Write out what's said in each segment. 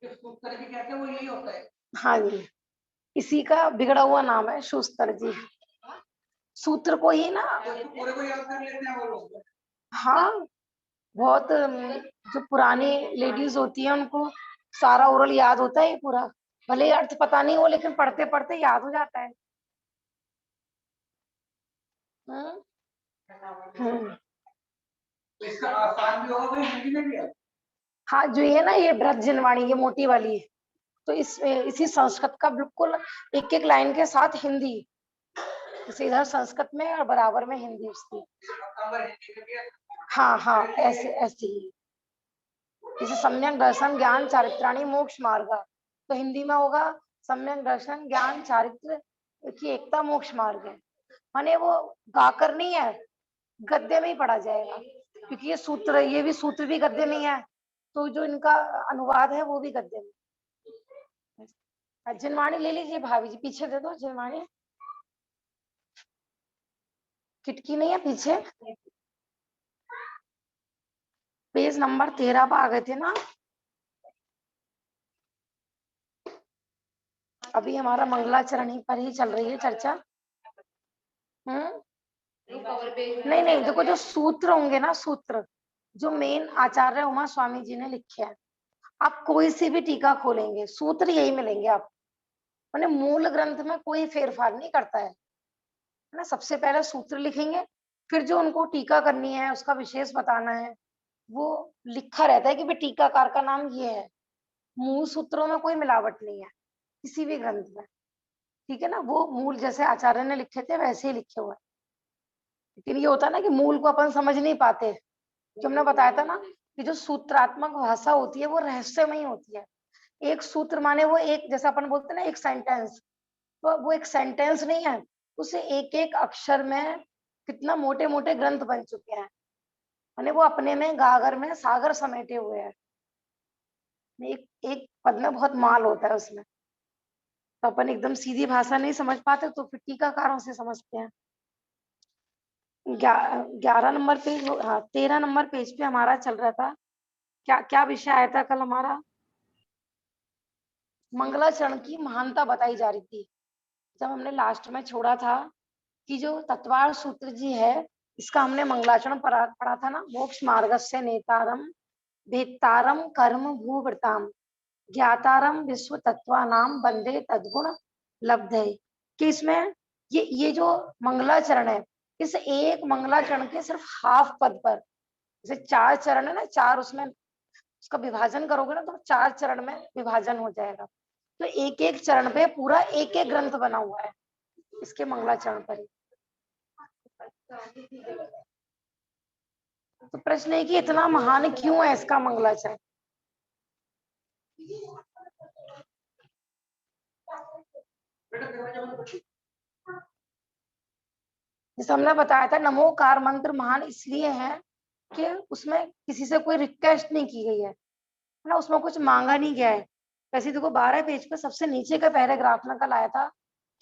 सूत्र भी कहते हैं, वो यही होता है। हाँ जी, इसी का बिगड़ा हुआ नाम है शूस्तर जी। सूत्र को ही ना पूरे को याद कर लेते हैं वो लोग। हाँ, बहुत जो पुरानी लेडीज होती है उनको सारा ओरल याद होता है पूरा, भले ही अर्थ पता नहीं हो लेकिन पढ़ते पढ़ते याद हो जाता है। हम्म। तो इसका आसान भी होगा हिंदी में भी है। हाँ, जो ये ना ये ब्रज जिनवाणी ये मोटी वाली है, तो इसी संस्कृत का बिल्कुल एक एक लाइन के साथ हिंदी, जैसे इधर संस्कृत में और बराबर में हिंदी उसकी। हाँ हाँ, ऐसे ऐसे ही, जैसे सम्यक दर्शन ज्ञान चारित्राणी मोक्ष मार्ग, तो हिंदी में होगा सम्यक दर्शन ज्ञान चारित्र की एकता मोक्ष मार्ग है। माने वो गाकर नहीं है, गद्य में ही पढ़ा जाएगा, क्योंकि ये सूत्र, ये भी सूत्र भी गद्य में है, तो जो इनका अनुवाद है वो भी गद्य में। जिनवाणी ले लीजिए भाभी जी, पीछे दे दो जिनवाणी, खिटकी नहीं है पीछे, पेज नंबर 13 पर आ गए थे ना। अभी हमारा मंगलाचरण ही पर ही चल रही है चर्चा। नहीं नहीं, देखो जो सूत्र होंगे ना, सूत्र जो मेन आचार्य उमा स्वामी जी ने लिखे हैं, आप कोई सी भी टीका खोलेंगे सूत्र यही मिलेंगे आप, मैंने मूल ग्रंथ में कोई फेरफार नहीं करता है ना। सबसे पहले सूत्र लिखेंगे, फिर जो उनको टीका करनी है उसका विशेष बताना है, वो लिखा रहता है कि भाई टीकाकार का नाम ये है। मूल सूत्रों में कोई मिलावट नहीं है किसी भी ग्रंथ में, ठीक है ना, वो मूल जैसे आचार्य ने लिखे थे वैसे ही लिखे हुए हैं। लेकिन ये होता है ना कि मूल को अपन समझ नहीं पाते, जो हमने बताया था ना कि जो सूत्रात्मक भाषा होती है वो रहस्यमयी होती है। एक सूत्र माने वो एक, जैसा अपन बोलते हैं ना एक सेंटेंस, तो वो एक सेंटेंस नहीं है, उसे एक एक अक्षर में कितना मोटे मोटे ग्रंथ बन चुके हैं, माने वो अपने में गागर में सागर समेटे हुए हैं। एक एक पद में बहुत माल होता है उसमें, तो अपन एकदम सीधी भाषा नहीं समझ पाते, तो फिर टीकाकारों से समझते हैं। 11 नंबर पेज, हाँ 13 नंबर पेज पे हमारा चल रहा था, क्या क्या विषय आया था कल हमारा, मंगलाचरण की महानता बताई जा रही थी। जब हमने लास्ट में छोड़ा था कि जो तत्वार सूत्र जी है, इसका हमने मंगलाचरण पढ़ा था ना, मोक्ष मार्गस्य नेतारम भेत्तारम कर्म भूवृताम ज्ञातारम विश्व तत्वानाम वंदे तद्गुण लब्धे, कि इसमें ये जो मंगलाचरण है, इस एक मंगलाचरण के सिर्फ हाफ पद पर, जैसे 4 चरण है ना, 4 उसमें उसका विभाजन करोगे ना तो 4 चरण में विभाजन हो जाएगा, तो एक एक चरण पे पूरा एक एक ग्रंथ बना हुआ है इसके मंगलाचरण पर ही। तो प्रश्न है कि इतना महान क्यों है इसका मंगलाचरण। जैसे हमने बताया था, नमोकार मंत्र महान इसलिए है कि उसमें किसी से कोई रिक्वेस्ट नहीं की गई है ना, उसमें कुछ मांगा नहीं गया है। वैसे देखो 12 पेज पे सबसे नीचे का पैराग्राफ में कल आया था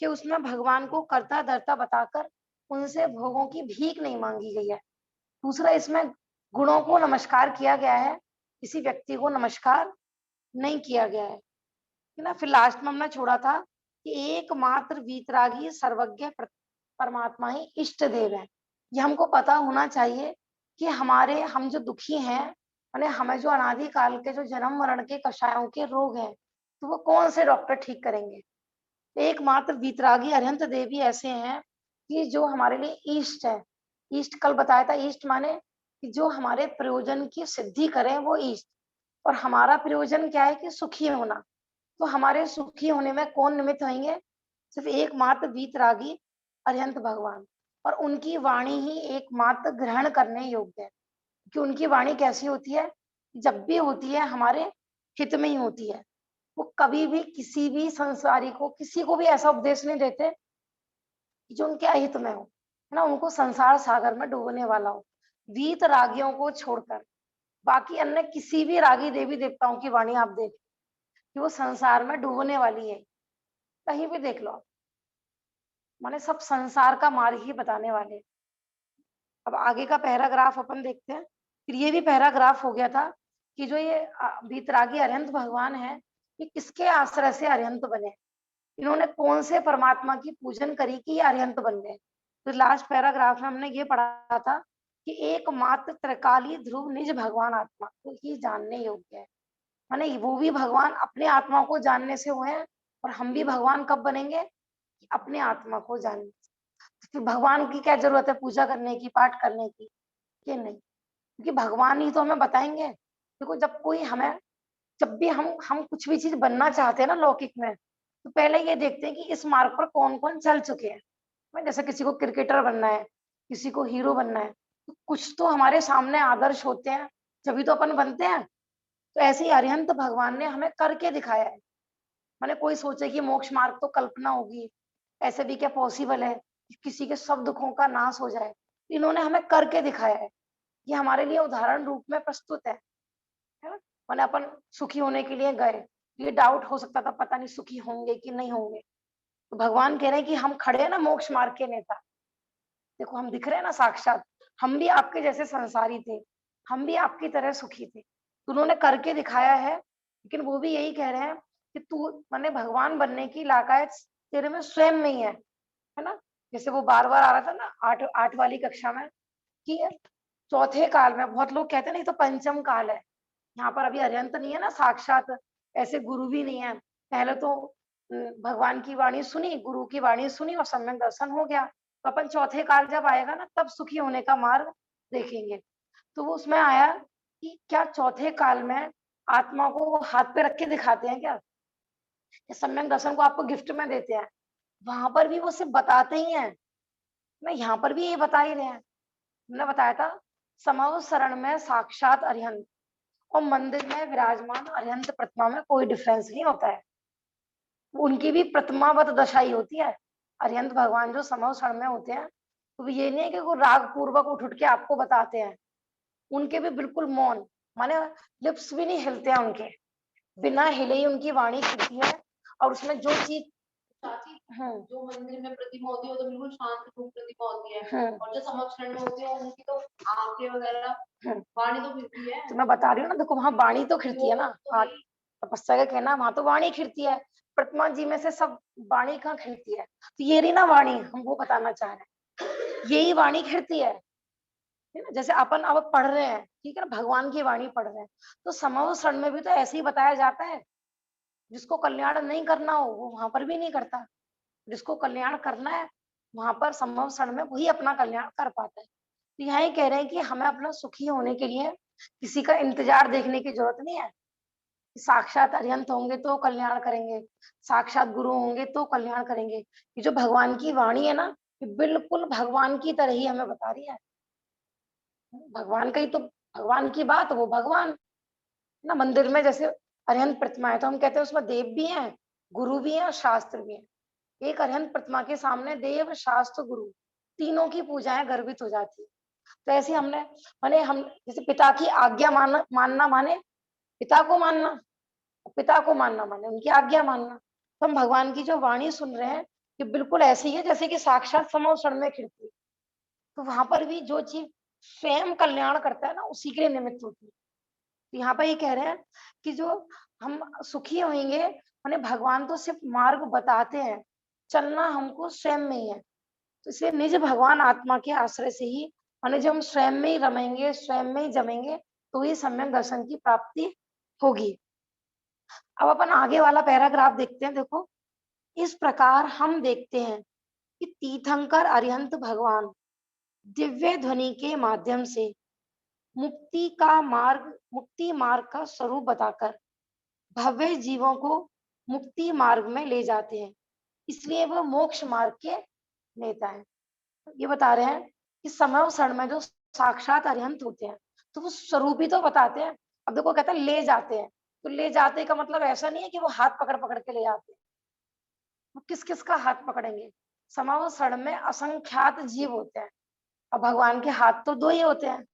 कि उसमें भगवान को कर्ता धर्ता बताकर उनसे भोगों की भीख नहीं मांगी गई है। दूसरा, इसमें गुणों को नमस्कार किया गया है, किसी व्यक्ति को नमस्कार नहीं किया गया है ना। फिर लास्ट में हमने छोड़ा था कि एकमात्र वीतरागी सर्वज्ञ परमात्मा ही इष्ट देव है। ये हमको पता होना चाहिए कि हमारे, हम जो दुखी हैं, माने हमें जो अनादि काल के जो जन्म मरण के कषायों के रोग हैं, तो वो कौन से डॉक्टर ठीक करेंगे। एकमात्र वीतरागी अरिहंत देवी ऐसे हैं कि जो हमारे लिए इष्ट है। इष्ट कल बताया था, इष्ट माने कि जो हमारे प्रयोजन की सिद्धि करें वो इष्ट, और हमारा प्रयोजन क्या है कि सुखी होना, तो हमारे सुखी होने में कौन निमित्त होंगे, सिर्फ एकमात्र वीतरागी अरिहंत भगवान, और उनकी वाणी ही एकमात्र ग्रहण करने योग्य है। कि उनकी वाणी कैसी होती है, जब भी होती है हमारे हित में ही होती है। वो कभी भी किसी भी संसारी को, किसी को भी ऐसा उपदेश नहीं देते कि जो उनके अहित में हो, है ना, उनको संसार सागर में डूबने वाला हो। वीत रागियों को छोड़कर बाकी अन्य किसी भी रागी देवी देवताओं की वाणी आप देख कि वो संसार में डूबने वाली है, कहीं भी देख लो आप, माने सब संसार का मार्ग ही बताने वाले। अब आगे का पैराग्राफ अपन देखते हैं। फिर ये भी पैराग्राफ हो गया था कि जो ये वीतरागी अरिहंत भगवान है, कि किसके आश्रय से अरिहंत बने, इन्होंने कौन से परमात्मा की पूजन करी कि ये अरिहंत बन गए। तो लास्ट पैराग्राफ में हमने ये पढ़ा था कि एकमात्र त्रिकाली ध्रुव निज भगवान आत्मा को ही जानने योग्य है। माने वो भी भगवान अपने आत्मा को जानने से हुए हैं, और हम भी भगवान कब बनेंगे, अपने आत्मा को जानने से। तो फिर भगवान की क्या जरूरत है पूजा करने की, पाठ करने की, ये नहीं, क्योंकि भगवान ही तो हमें बताएंगे। देखो जब कोई हमें, जब भी हम कुछ भी चीज बनना चाहते हैं ना लौकिक में, तो पहले ये देखते हैं कि इस मार्ग पर कौन कौन चल चुके हैं। जैसे किसी को क्रिकेटर बनना है, किसी को हीरो बनना है, तो कुछ तो हमारे सामने आदर्श होते हैं, जब तो अपन बनते हैं। तो ऐसे ही अरिहंत भगवान ने हमें करके दिखाया है। मैंने कोई सोचे कि मोक्ष मार्ग तो कल्पना होगी, ऐसे भी क्या पॉसिबल है कि किसी के सब दुखों का नाश हो जाए, इन्होंने हमें करके दिखाया है। ये हमारे लिए उदाहरण रूप में प्रस्तुत है ना। मैंने अपन सुखी होने के लिए गए, ये डाउट हो सकता था पता नहीं सुखी होंगे कि नहीं होंगे, तो भगवान कह रहे हैं कि हम खड़े हैं ना मोक्ष मार्ग के नेता, देखो हम दिख रहे हैं ना साक्षात, हम भी आपके जैसे संसारी थे, हम भी आपकी तरह सुखी थे, तो उन्होंने करके दिखाया है। लेकिन वो भी यही कह रहे हैं कि तू मैंने भगवान बनने की लायक तेरे में स्वयं में ही है ना। जैसे वो बार बार आ रहा था ना आठ वाली कक्षा में, कि चौथे काल में बहुत लोग कहते हैं नहीं तो पंचम काल है, यहाँ पर अभी अरिहंत नहीं है ना साक्षात, ऐसे गुरु भी नहीं है। पहले तो भगवान की वाणी सुनी, गुरु की वाणी सुनी और सम्यक दर्शन हो गया, तो अपन चौथे काल जब आएगा ना तब सुखी होने का मार्ग देखेंगे। तो वो उसमें आया कि क्या चौथे काल में आत्मा को वो हाथ पे रख के दिखाते हैं क्या, या सम्यक दर्शन को आपको गिफ्ट में देते हैं, वहां पर भी वो सिर्फ बताते ही हैं ना, यहाँ पर भी ये बता ही रहे हैं। हमने बताया था समव शरण में साक्षात अरिहंत और मंदिर में विराजमान अरिहंत प्रतिमा में कोई डिफरेंस नहीं होता है, उनकी भी प्रतिमावत दशा ही होती है। अरिहंत भगवान जो समव शरण में होते हैं, तो ये नहीं है कि वो राग पूर्वक उठ उठ के आपको बताते हैं, उनके भी बिल्कुल मौन, माने लिप्स भी नहीं हिलते हैं उनके, बिना हिले ही उनकी वाणी खुलती है। और उसमें जो चीज चाची, जो मंदिर में प्रतिमा होती है वो तो बिल्कुल शांत रूप प्रतिमा होती है, और जो समक्षरण में होती है उनकी तो आंखें वगैरह वाणी तो खिलती है। तो मैं बता रही हूँ ना, देखो वहां वाणी तो खिलती है ना, तपस्या का कहना वहां तो वाणी खिलती है, प्रतिमा जी में से सब वाणी कहाँ खिलती है, तो ये रही ना वाणी, हम वो बताना चाह रहे हैं, यही वाणी खिलती है ना। जैसे अपन अब पढ़ रहे हैं, ठीक है ना, भगवान की वाणी पढ़ रहे हैं, तो समव शरण में भी तो ऐसे ही बताया जाता है। जिसको कल्याण नहीं करना हो वो वहां पर भी नहीं करता, जिसको कल्याण करना है वहां पर संभव क्षण में वही अपना कल्याण कर पाता है। तो यहाँ ही कह रहे हैं कि हमें अपना सुखी होने के लिए किसी का इंतजार देखने की जरूरत नहीं है, साक्षात अरिहंत होंगे तो कल्याण करेंगे, साक्षात गुरु होंगे तो कल्याण करेंगे। ये जो भगवान की वाणी है ना, ये बिल्कुल भगवान की तरह ही हमें बता रही है। भगवान का ही तो, भगवान की बात वो भगवान ना। मंदिर में जैसे अरिहंत प्रतिमा है तो हम कहते हैं उसमें देव भी हैं, गुरु भी हैं और शास्त्र भी हैं। एक अरिहंत प्रतिमा के सामने देव शास्त्र गुरु तीनों की पूजाएं गर्वित हो जाती है। तो ऐसे हमने माने हम जैसे पिता की आज्ञा मानना माने पिता को मानना, पिता को मानना माने उनकी आज्ञा मानना। तो हम भगवान की जो वाणी सुन रहे हैं ये बिल्कुल ऐसी है जैसे कि साक्षात समव क्षण में खिड़की, तो वहां पर भी जो चीज स्वयं कल्याण करता है ना उसी के लिए निमित्त होती है। तो यहाँ पर ये कह रहे हैं कि जो हम सुखी होंगे, माने भगवान तो सिर्फ मार्ग बताते हैं, चलना हमको स्वयं में ही है। तो इसलिए निज भगवान आत्मा के आश्रय से ही, माने जब हम स्वयं में ही रमेंगे, स्वयं में ही जमेंगे, तो ही सम्यक दर्शन की प्राप्ति होगी। अब अपन आगे वाला पैराग्राफ देखते हैं। देखो, इस प्रकार हम देखते हैं कि तीर्थंकर अरिहंत भगवान दिव्य ध्वनि के माध्यम से मुक्ति मार्ग का स्वरूप बताकर भव्य जीवों को मुक्ति मार्ग में ले जाते हैं, इसलिए वह मोक्ष मार्ग के नेता है। ये बता रहे हैं कि समय क्षण में जो साक्षात अरिहंत होते हैं तो वो स्वरूप ही तो बताते हैं। अब देखो कहते हैं ले जाते हैं, तो ले जाते का मतलब ऐसा नहीं है कि वो हाथ पकड़ पकड़ के ले जाते हैं। वो किस किस का हाथ पकड़ेंगे, समाव क्षण में असंख्यात जीव होते हैं, अब भगवान के हाथ तो दो ही होते हैं,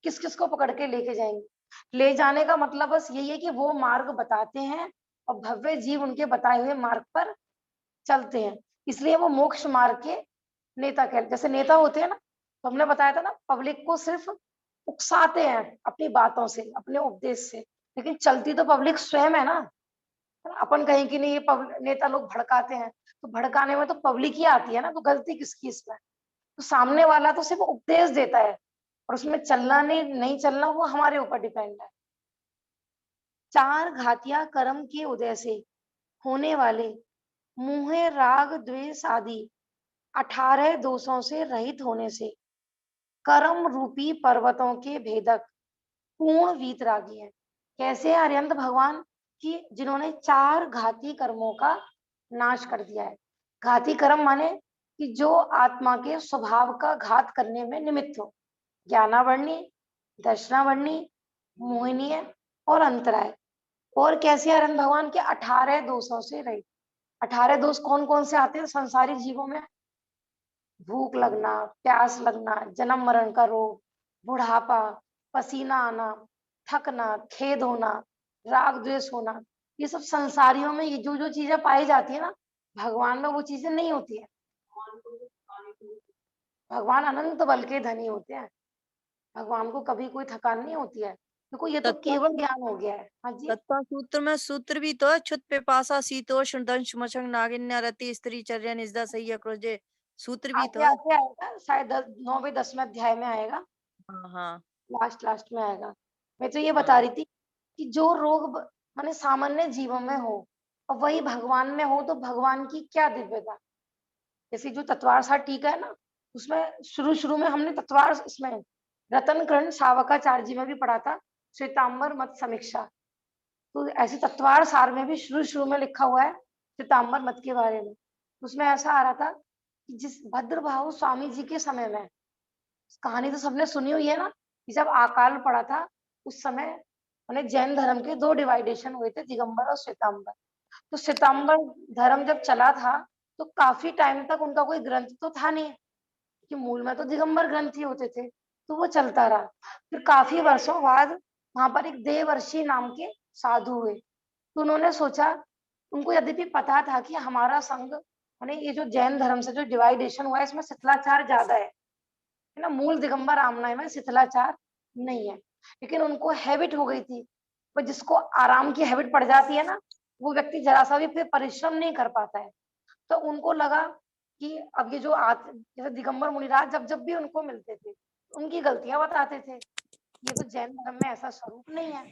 किस किस को पकड़ के लेके जाएंगे। ले जाने का मतलब बस यही है कि वो मार्ग बताते हैं और भव्य जीव उनके बताए हुए मार्ग पर चलते हैं, इसलिए वो मोक्ष मार्ग के नेता कहते। जैसे नेता होते हैं ना, तो हमने बताया था ना, पब्लिक को सिर्फ उकसाते हैं अपनी बातों से, अपने उपदेश से, लेकिन चलती तो पब्लिक स्वयं है ना। अपन कहीं कि नहीं, ये नेता लोग भड़काते हैं, तो भड़काने में तो पब्लिक ही आती है ना, तो गलती किसकी इसमें? तो सामने वाला तो सिर्फ उपदेश देता है, और उसमें चलना नहीं चलना वो हमारे ऊपर डिपेंड है। चार घातिया कर्म के उदय से होने वाले मोह राग द्वेष आदि 18 दोषों से रहित होने से कर्म रूपी पर्वतों के भेदक पूर्ण वीतरागी है। कैसे अरिहंत भगवान की, जिन्होंने चार घाती कर्मों का नाश कर दिया है। घाती कर्म माने कि जो आत्मा के स्वभाव का घात करने में निमित्त हो, ज्ञानावर्णी, दर्शनावर्णी, मोहिनीय और अंतराय। और कैसे अरिहंत भगवान के 18 दोषों से रहित। 18 दोष कौन कौन से आते हैं संसारी जीवों में? भूख लगना, प्यास लगना, जन्म मरण का रोग, बुढ़ापा, पसीना आना, थकना, खेद होना, राग द्वेष होना, ये सब संसारियों में ये जो जो चीजें पाई जाती है ना, भगवान में वो चीजें नहीं होती है। भगवान अनंत बल के धनी होते हैं, भगवान को कभी कोई थकान नहीं होती है। देखो ये तो तत्व केवल ज्ञान हो गया है। हाँ जी, तत्व सूत्र में सूत्र भी तो है, क्षुत पिपासा शीतोष्ण दंश मशंग नागिन्या रति स्त्री चर्या निजदा सही क्रोजे, सूत्र भी तो आगे है। आगे आएगा शायद 9वें 10वें अध्याय में आएगा, हाँ हाँ लास्ट में आएगा। मैं तो ये बता हाँ। रही थी कि जो रोग माने सामान्य जीवों में हो और वही भगवान में हो, तो भगवान की क्या दिव्यता। जैसे जो तत्वार सा टीका है ना, उसमें शुरू में हमने तत्वार, इसमें रतन कर्ण सावकाचार्य जी में भी पढ़ा था, श्वेतांबर मत समीक्षा। तो ऐसे तत्वार सार में भी शुरू में लिखा हुआ है श्वेतांबर मत के बारे में। उसमें ऐसा आ रहा था कि जिस भद्रभाव स्वामी जी के समय में, कहानी तो सबने सुनी हुई है ना, कि जब अकाल पड़ा था उस समय उन्हें जैन धर्म के 2 डिवाइडेशन हुए थे, दिगंबर और श्वेतांबर। तो श्वेतांबर धर्म जब चला था तो काफी टाइम तक उनका कोई ग्रंथ तो था नहीं, कि मूल में तो दिगंबर ग्रंथ ही होते थे, तो वो चलता रहा। फिर काफी वर्षों बाद वहां पर एक देवर्षि नाम के साधु हुए, तो उन्होंने सोचा, उनको यद्यपि पता था कि हमारा संघ माने ये जो जैन धर्म से जो डिवाइडेशन हुआ है इसमें शिथिलाचार ज्यादा है ना, मूल दिगंबर आमना में शिथिलाचार नहीं है, लेकिन उनको हैबिट हो गई थी। पर जिसको आराम की हैबिट पड़ जाती है ना, वो व्यक्ति जरा सा भी फिर परिश्रम नहीं कर पाता है। तो उनको लगा कि अब ये जो जैसे दिगंबर मुनिराज जब भी उनको मिलते थे उनकी गलतियां बताते थे, ये तो जैन धर्म में ऐसा स्वरूप नहीं है।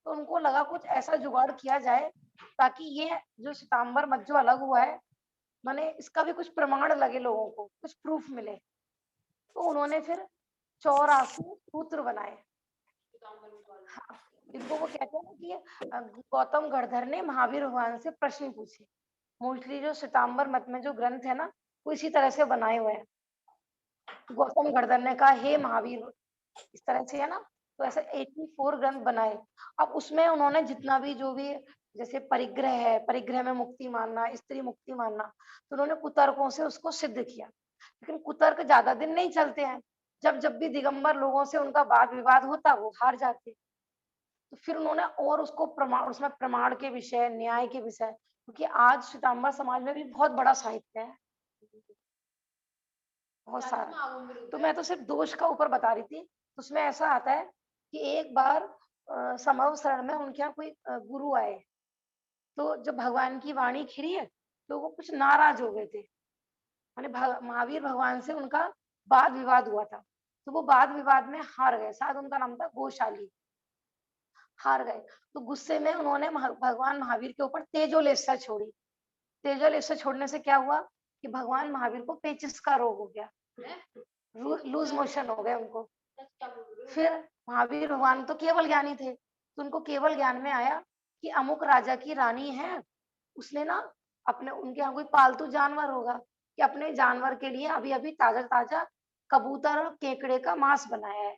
तो उनको लगा कुछ ऐसा जुगाड़ किया जाए ताकि ये जो श्वेतांबर मत जो अलग हुआ है, माने इसका भी कुछ प्रमाण लगे, लोगों को कुछ प्रूफ मिले। तो उन्होंने फिर 84 सूत्र बनाए। हाँ, इनको वो कहते हैं ना कि गौतम गढ़धर ने महावीर भगवान से प्रश्न पूछे। मोस्टली जो श्वेतांबर मत में जो ग्रंथ है ना, वो इसी तरह से बनाए हुए हैं। गौतम गढ़धर ने कहा, हे महावीर, इस तरह से है ना। तो ऐसे 84 ग्रंथ बनाए। अब उसमें उन्होंने जितना भी जो भी जैसे परिग्रह है, परिग्रह में मुक्ति मानना, स्त्री मुक्ति मानना, तो उन्होंने कुतर्कों से उसको सिद्ध किया। लेकिन कुतर्क ज्यादा दिन नहीं चलते हैं, जब भी दिगंबर लोगों से उनका वाद विवाद होता वो हार जाते। तो फिर उन्होंने और उसको प्रमाण, उसमें प्रमाण के विषय, न्याय के विषय, क्योंकि आज श्वेतांबर समाज में भी बहुत बड़ा साहित्य है, बहुत सारा। तो मैं तो सिर्फ दोष का ऊपर बता रही थी। उसमें ऐसा आता है कि एक बार संभव शरण में उनके यहाँ कोई गुरु आए, तो जब भगवान की वाणी खिरी है तो वो कुछ नाराज हो गए थे, माने महावीर भगवान से उनका वाद विवाद हुआ था। तो वो वाद विवाद में हार गए, शायद उनका नाम था गोशाली, हार गए। तो गुस्से में उन्होंने भगवान महावीर के ऊपर तेजोलेशा छोड़ी। तेजोलेशा छोड़ने से क्या हुआ कि भगवान महावीर को पेचिस का रोग हो गया, लूज मोशन हो गए उनको। फिर महावीर भगवान तो केवल ज्ञानी थे, तो उनको केवल ज्ञान में आया कि अमुक राजा की रानी है, उसने ना अपने, उनके यहाँ कोई पालतू जानवर होगा, कि अपने जानवर के लिए अभी अभी ताजा ताजा कबूतर और केकड़े का मांस बनाया है,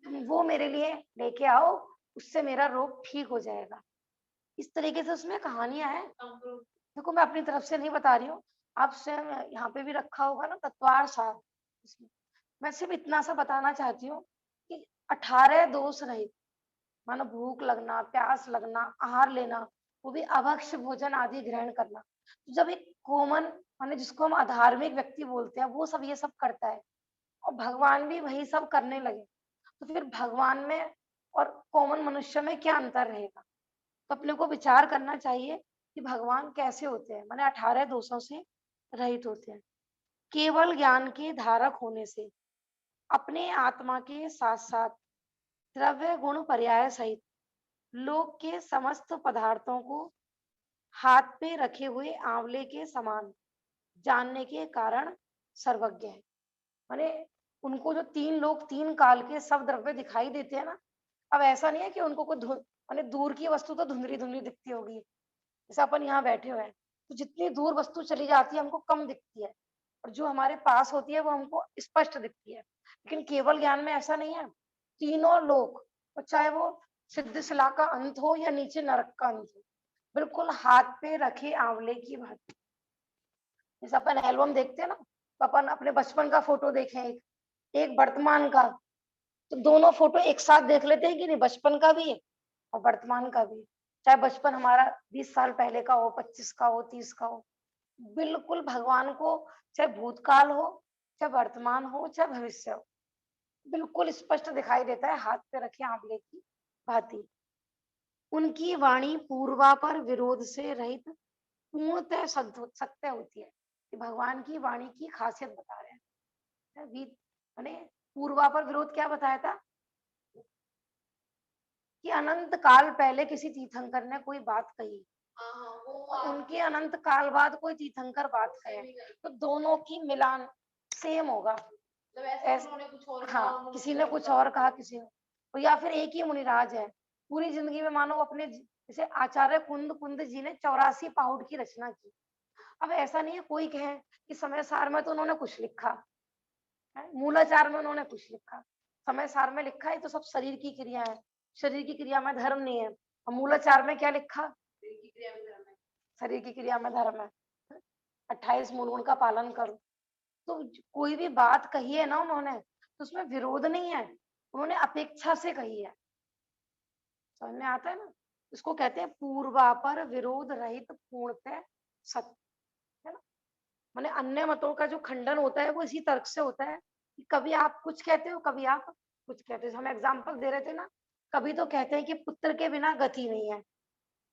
तुम वो मेरे लिए लेके आओ, उससे मेरा रोग ठीक हो जाएगा। इस तरीके से उसमें कहानियां हैं। देखो मैं अपनी तरफ से नहीं बता रही हूँ, आप स्वयं यहाँ पे भी रखा होगा ना तत्वार सार, उसमें मैं सिर्फ इतना सा बताना चाहती हूँ कि 18 दोष रहित, मानो भूख लगना, प्यास लगना, आहार लेना, वो भी अभक्ष्य भोजन आदि ग्रहण करना। तो जब एक कॉमन, माने जिसको हम अधार्मिक व्यक्ति बोलते हैं, वो सब ये सब करता है और भगवान भी वही सब करने लगे, तो फिर भगवान में और कॉमन मनुष्य में क्या अंतर रहेगा। तो अपने को विचार करना चाहिए कि भगवान कैसे होते हैं, माने 18 दोषों से रहित होते हैं। केवल ज्ञान के धारक होने से अपने आत्मा के साथ साथ द्रव्य गुण पर्याय सहित लोक के समस्त पदार्थों को हाथ पे रखे हुए आंवले के समान जानने के कारण सर्वज्ञ है। माने उनको जो 3 लोक 3 काल के सब द्रव्य दिखाई देते हैं ना, अब ऐसा नहीं है कि उनको कोई माने दूर की वस्तु तो धुंधली धुंधली दिखती होगी, जैसे अपन यहाँ बैठे हुए हैं तो जितनी दूर वस्तु चली जाती है हमको कम दिखती है, और जो हमारे पास होती है वो हमको स्पष्ट दिखती है। लेकिन केवल ज्ञान में ऐसा नहीं है, तीनों लोक, और चाहे वो सिद्ध शिला का अंत हो या नीचे नरक का अंत हो, बिल्कुल हाथ पे रखे आंवले की भांति। जैसे अपन एल्बम देखते हैं ना, तो अपन अपने बचपन का फोटो देखें एक वर्तमान का, तो दोनों फोटो एक साथ देख लेते हैं कि नहीं, बचपन का भी और वर्तमान का भी। चाहे बचपन हमारा 20 साल पहले का हो, 25 का हो, 30 का हो, बिल्कुल भगवान को चाहे भूतकाल हो, चाहे वर्तमान हो, चाहे भविष्य हो, बिल्कुल स्पष्ट दिखाई देता है हाथ पे रखे आंवले की भांति। उनकी वाणी पूर्वा पर विरोध से रहित पूर्णतः सत्य होती है। कि भगवान की वाणी की खासियत बता रहे हैं। मैंने पूर्वा पर विरोध क्या बताया था कि अनंत काल पहले किसी तीर्थंकर ने कोई बात कही, उनके अनंत काल बाद कोई तीर्थंकर बात कहे, तो दोनों की मिलान सेम होगा। हाँ, किसी ने कुछ और कहा, किसी ने, तो या फिर एक ही मुनिराज है, पूरी जिंदगी में मानो अपने, जैसे आचार्य कुंद जी ने 84 पाहुड़ की रचना की। अब ऐसा नहीं है कोई कहे कि समय सार में तो उन्होंने कुछ लिखा, मूलाचार में उन्होंने कुछ लिखा, समय सार में लिखा है तो सब शरीर की क्रिया है, शरीर की क्रिया में धर्म नहीं है। और मूलाचार में क्या लिखा, शरीर की क्रिया में धर्म है, 28 मूल गुण का पालन करो। तो कोई भी बात कही है ना उन्होंने, तो उसमें विरोध नहीं है, उन्होंने अपेक्षा से कही है। समझ में आता है ना, इसको कहते हैं पूर्वापर विरोध रहित पूर्णतः सत्य, है ना। माने अन्य मतों का जो खंडन होता है वो इसी तर्क से होता है कि कभी आप कुछ कहते हो, कभी आप कुछ कहते हो। हम एग्जाम्पल दे रहे थे ना, कभी तो कहते हैं कि पुत्र के बिना गति नहीं है,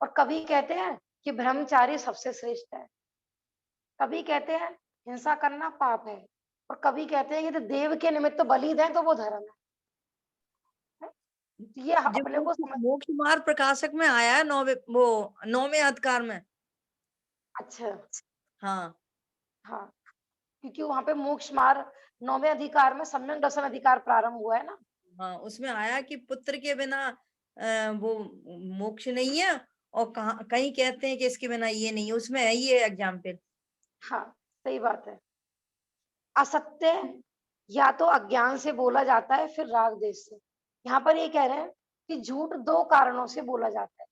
और कभी कहते हैं कि ब्रह्मचारी सबसे श्रेष्ठ है, कभी कहते हैं हिंसा करना पाप है, और कभी कहते हैं कि देव के निमित्त बलि दें तो वो धर्म है। ये अपने को मोक्ष मार्ग प्रकाशक में आया है, 9वें अधिकार में। अच्छा, हाँ हाँ, क्योंकि वहां पे मोक्ष मार्ग 9वें अधिकार में सम्यक दर्शन अधिकार प्रारंभ हुआ है ना। हाँ, उसमें आया कि पुत्र के बिना वो मोक्ष नहीं है, और कहीं कहते हैं कि इसके बिना ये नहीं है, उसमें है ये एग्जाम्पल। हाँ, सही बात है। असत्य या तो अज्ञान से बोला जाता है, फिर राग देश से। यहाँ पर ये कह रहे हैं कि झूठ 2 कारणों से बोला जाता है,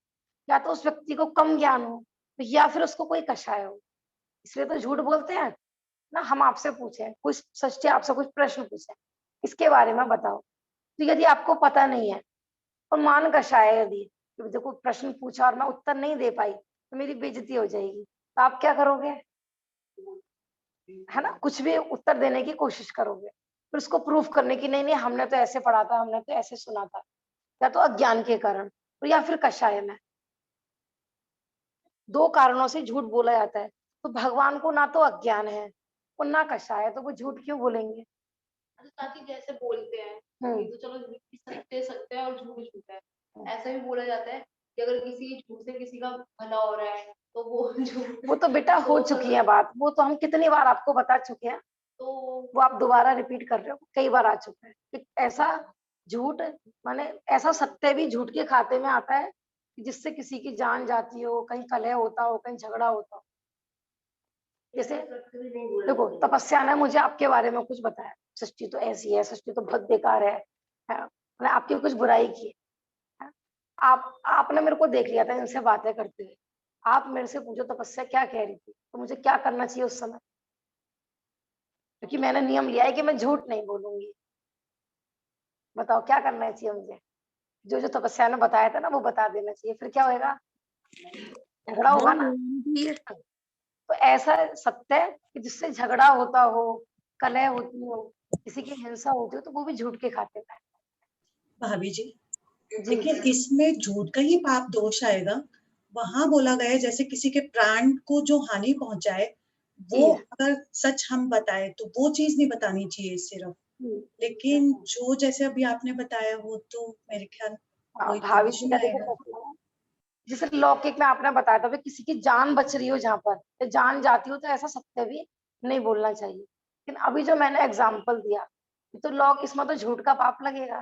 या तो उस व्यक्ति को कम ज्ञान हो, या फिर उसको कोई कषाय हो, इसलिए तो झूठ बोलते हैं ना। हम आपसे पूछे कुछ सच्चे, आपसे कुछ प्रश्न पूछे, इसके बारे में बताओ, तो यदि आपको पता नहीं है और मान कषाय है, यदि देखो प्रश्न पूछा और मैं उत्तर नहीं दे पाई तो मेरी बेइज्जती हो जाएगी, तो आप क्या करोगे, है ना, कुछ भी उत्तर देने की कोशिश करोगे, फिर उसको प्रूफ करने की नहीं नहीं हमने तो ऐसे पढ़ा था, हमने तो ऐसे सुना था, या तो अज्ञान के कारण और या फिर कषाय में। 2 कारणों से झूठ बोला जाता है। तो भगवान को ना तो अज्ञान है और ना कषाय है, तो वो झूठ क्यों बोलेंगे। ताकि जैसे बोलते हैं ये तो चलो सत्य सत्य है और झूठ झूठ है, ऐसा भी बोला जाता है कि अगर किसी झूठ से किसी का भला हो रहा है तो वो तो बेटा हो चुकी है बात, वो तो हम कितनी बार आपको बता चुके हैं, तो वो आप दोबारा रिपीट कर रहे हो, कई बार आ चुका है कि ऐसा झूठ, माने ऐसा सत्य भी झूठ के खाते में आता है कि जिससे किसी की जान जाती हो, कहीं कलह होता हो, कहीं झगड़ा होता हो। जैसे देखो, तपस्या ने मुझे आपके बारे में कुछ बताया, सृष्टि तो ऐसी है, सृष्टि तो बहुत बेकार है, मैंने आपकी कुछ बुराई की है। आपने मेरे को देख लिया था इनसे बातें करते हुए, आप मेरे से पूछो तपस्या क्या कह रही थी, तो मुझे क्या करना चाहिए उस समय, क्योंकि मैंने नियम लिया है कि मैं झूठ नहीं बोलूंगी। बताओ क्या करना चाहिए मुझे, जो जो तपस्या ने बताया था ना वो बता देना चाहिए, फिर क्या होएगा, झगड़ा होगा ना। तो ऐसा सत्य है कि जिससे झगड़ा होता हो, कलह होती हो, किसी की हिंसा होती हो, तो वो भी झूठ के खाते हैं। भाभी जी, लेकिन इसमें झूठ का ही पाप दोष आएगा, वहां बोला गया है जैसे किसी के प्राण को जो हानि पहुंचाए वो जी। अगर सच हम बताए तो वो चीज नहीं बतानी चाहिए सिर्फ, जी। लेकिन जो जैसे अभी आपने बताया वो तो मेरे ख्याल हाँ, कोई भाभी समझ जी नहीं का देखो आएगा। प्रश्न है, जैसे लौकिक में आपने बताया था, भाई किसी की जान बच रही हो जहाँ पर, या जान जाती हो, तो ऐसा सत्य भी नहीं बोलना चाहिए। लेकिन अभी जो मैंने एग्जाम्पल दिया, ये तो लौक, इसमें तो झूठ का पाप लगेगा।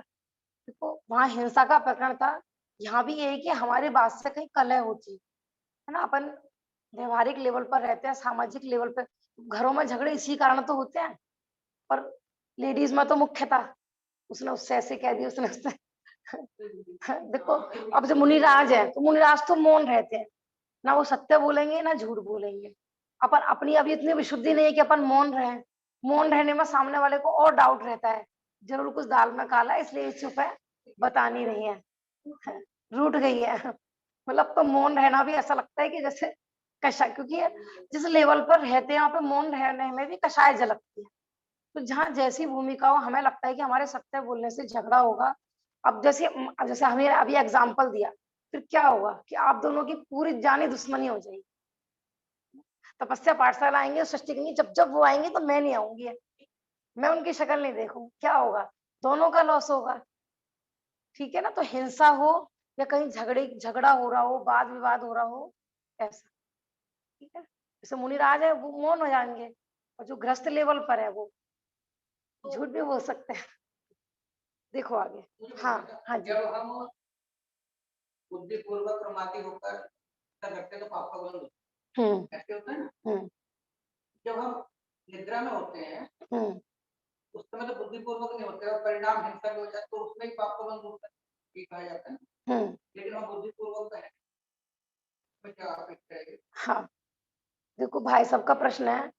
देखो वहां हिंसा का प्रकरण था, यहाँ भी ये है कि हमारी बात से कहीं कलह होती है ना। अपन व्यवहारिक लेवल पर रहते हैं, सामाजिक लेवल पर घरों में झगड़े इसी कारण तो होते हैं, पर लेडीज में तो मुख्य था, उसने उससे ऐसे कह दिया, उसने उससे देखो अब जो मुनिराज है, तो मुनिराज तो मौन रहते हैं, ना वो सत्य बोलेंगे ना झूठ बोलेंगे। अपन अपनी अभी इतनी विशुद्धि नहीं है कि अपन मौन रहे। मौन रहने में सामने वाले को और डाउट रहता है, जरूर कुछ दाल में काला है, इसलिए ये चुप है, बता नहीं रही है, रूठ गई है। मतलब तो मौन रहना भी ऐसा लगता है कि जैसे कषाय, क्योंकि जिस लेवल पर रहते हैं वहां पे मौन रहने में भी कषाय झलकती है। तो जहाँ जैसी भूमिका हो, हमें लगता है कि हमारे सत्य बोलने से झगड़ा होगा। अब जैसे हमें अभी एग्जाम्पल दिया, फिर क्या होगा कि आप दोनों की पूरी जानी दुश्मनी हो जाएगी। तपस्या पाठशाला आएंगे, सृष्टि करेंगे, जब जब वो आएंगे तो मैं नहीं आऊंगी, मैं उनकी शक्ल नहीं देखूं, क्या होगा, दोनों का लॉस होगा। ठीक है ना। तो हिंसा हो या कहीं झगड़ा हो रहा हो, वाद विवाद हो रहा हो, ऐसा, ठीक है। जैसे मुनिराज है वो मौन हो जाएंगे, और जो ग्रस्त लेवल पर है वो झूठ भी बोल सकते हैं। देखो आगे। हाँ हाँ जी। जब हम बुद्धिपूर्वक प्रमादी होकर ऐसा करते हैं तो पाप का बंद होता है, ऐसे होता है ना। जब हम निद्रा में होते हैं उस समय तो बुद्धिपूर्वक नहीं होते और परिणाम हिंसा के हो जाए तो उसमें ही पाप का बंद होता है, ये कहा जाता है ना। लेकिन हम बुद्धिपूर्वक है, तो क्या अपेक्षा है? हाँ, देखो भाई साहब का प्रश्न है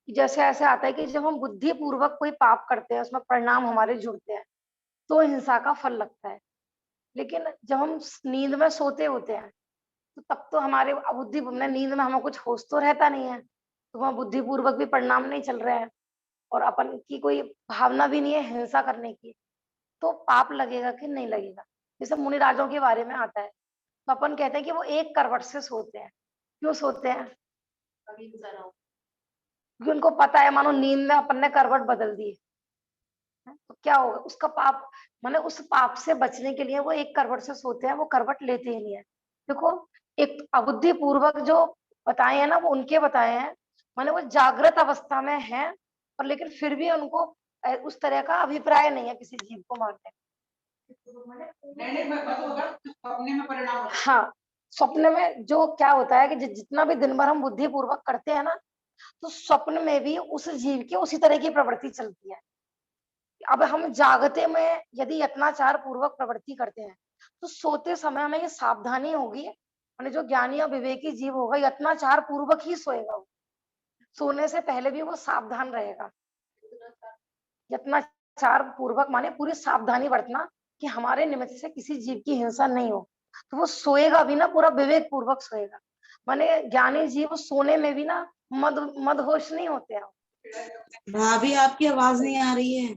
कि जैसे ऐसे आता है कि जब हम बुद्धि पूर्वक कोई पाप करते हैं, उसमें परिणाम हमारे जुड़ते हैं, तो हिंसा का फल लगता है। लेकिन जब हम नींद में सोते होते हैं, तो तब तो हमारे बुद्धि में, नींद में हमें कुछ होश तो रहता नहीं है, तो वहाँ बुद्धि पूर्वक भी परिणाम नहीं चल रहे हैं, और अपन की कोई भावना भी नहीं है हिंसा करने की, तो पाप लगेगा कि नहीं लगेगा। जैसे मुनिराजों के बारे में आता है, तो अपन कहते हैं कि वो एक करवट से सोते हैं। क्यों सोते हैं? अभी हिंसा ना हो। क्योंकि उनको पता है, मानो नींद में अपन ने करवट बदल दी है, तो क्या होगा उसका पाप, माने उस पाप से बचने के लिए वो एक करवट से सोते हैं, वो करवट लेते ही नहीं है। देखो एक अबुद्धि पूर्वक जो बताए हैं ना, वो उनके बताए हैं, माने वो जागृत अवस्था में है, पर लेकिन फिर भी उनको उस तरह का अभिप्राय नहीं है किसी जीव को मारने। नहीं मैं तो अगर सपने में परिणाम होता है। हाँ, स्वप्न में जो क्या होता है कि जितना भी दिन भर हम बुद्धि पूर्वक करते हैं ना, तो स्वप्न में भी उस जीव की उसी तरह की प्रवृत्ति चलती है। अब हम जागते में यदि यत्नाचार पूर्वक प्रवृत्ति करते हैं, तो सोते समय हमें ये सावधानी होगी, माने जो ज्ञानी और विवेकी जीव होगा, यत्नाचार पूर्वक ही सोएगा। वो सोने से पहले भी वो सावधान रहेगा। यत्नाचार पूर्वक माने पूरी सावधानी बरतना कि हमारे निमित्त से किसी जीव की हिंसा नहीं हो। तो वो सोएगा भी ना, पूरा विवेक पूर्वक सोएगा। माने ज्ञानी जीव सोने में भी ना मदहोश नहीं होते हैं। भाभी आपकी आवाज नहीं आ रही है।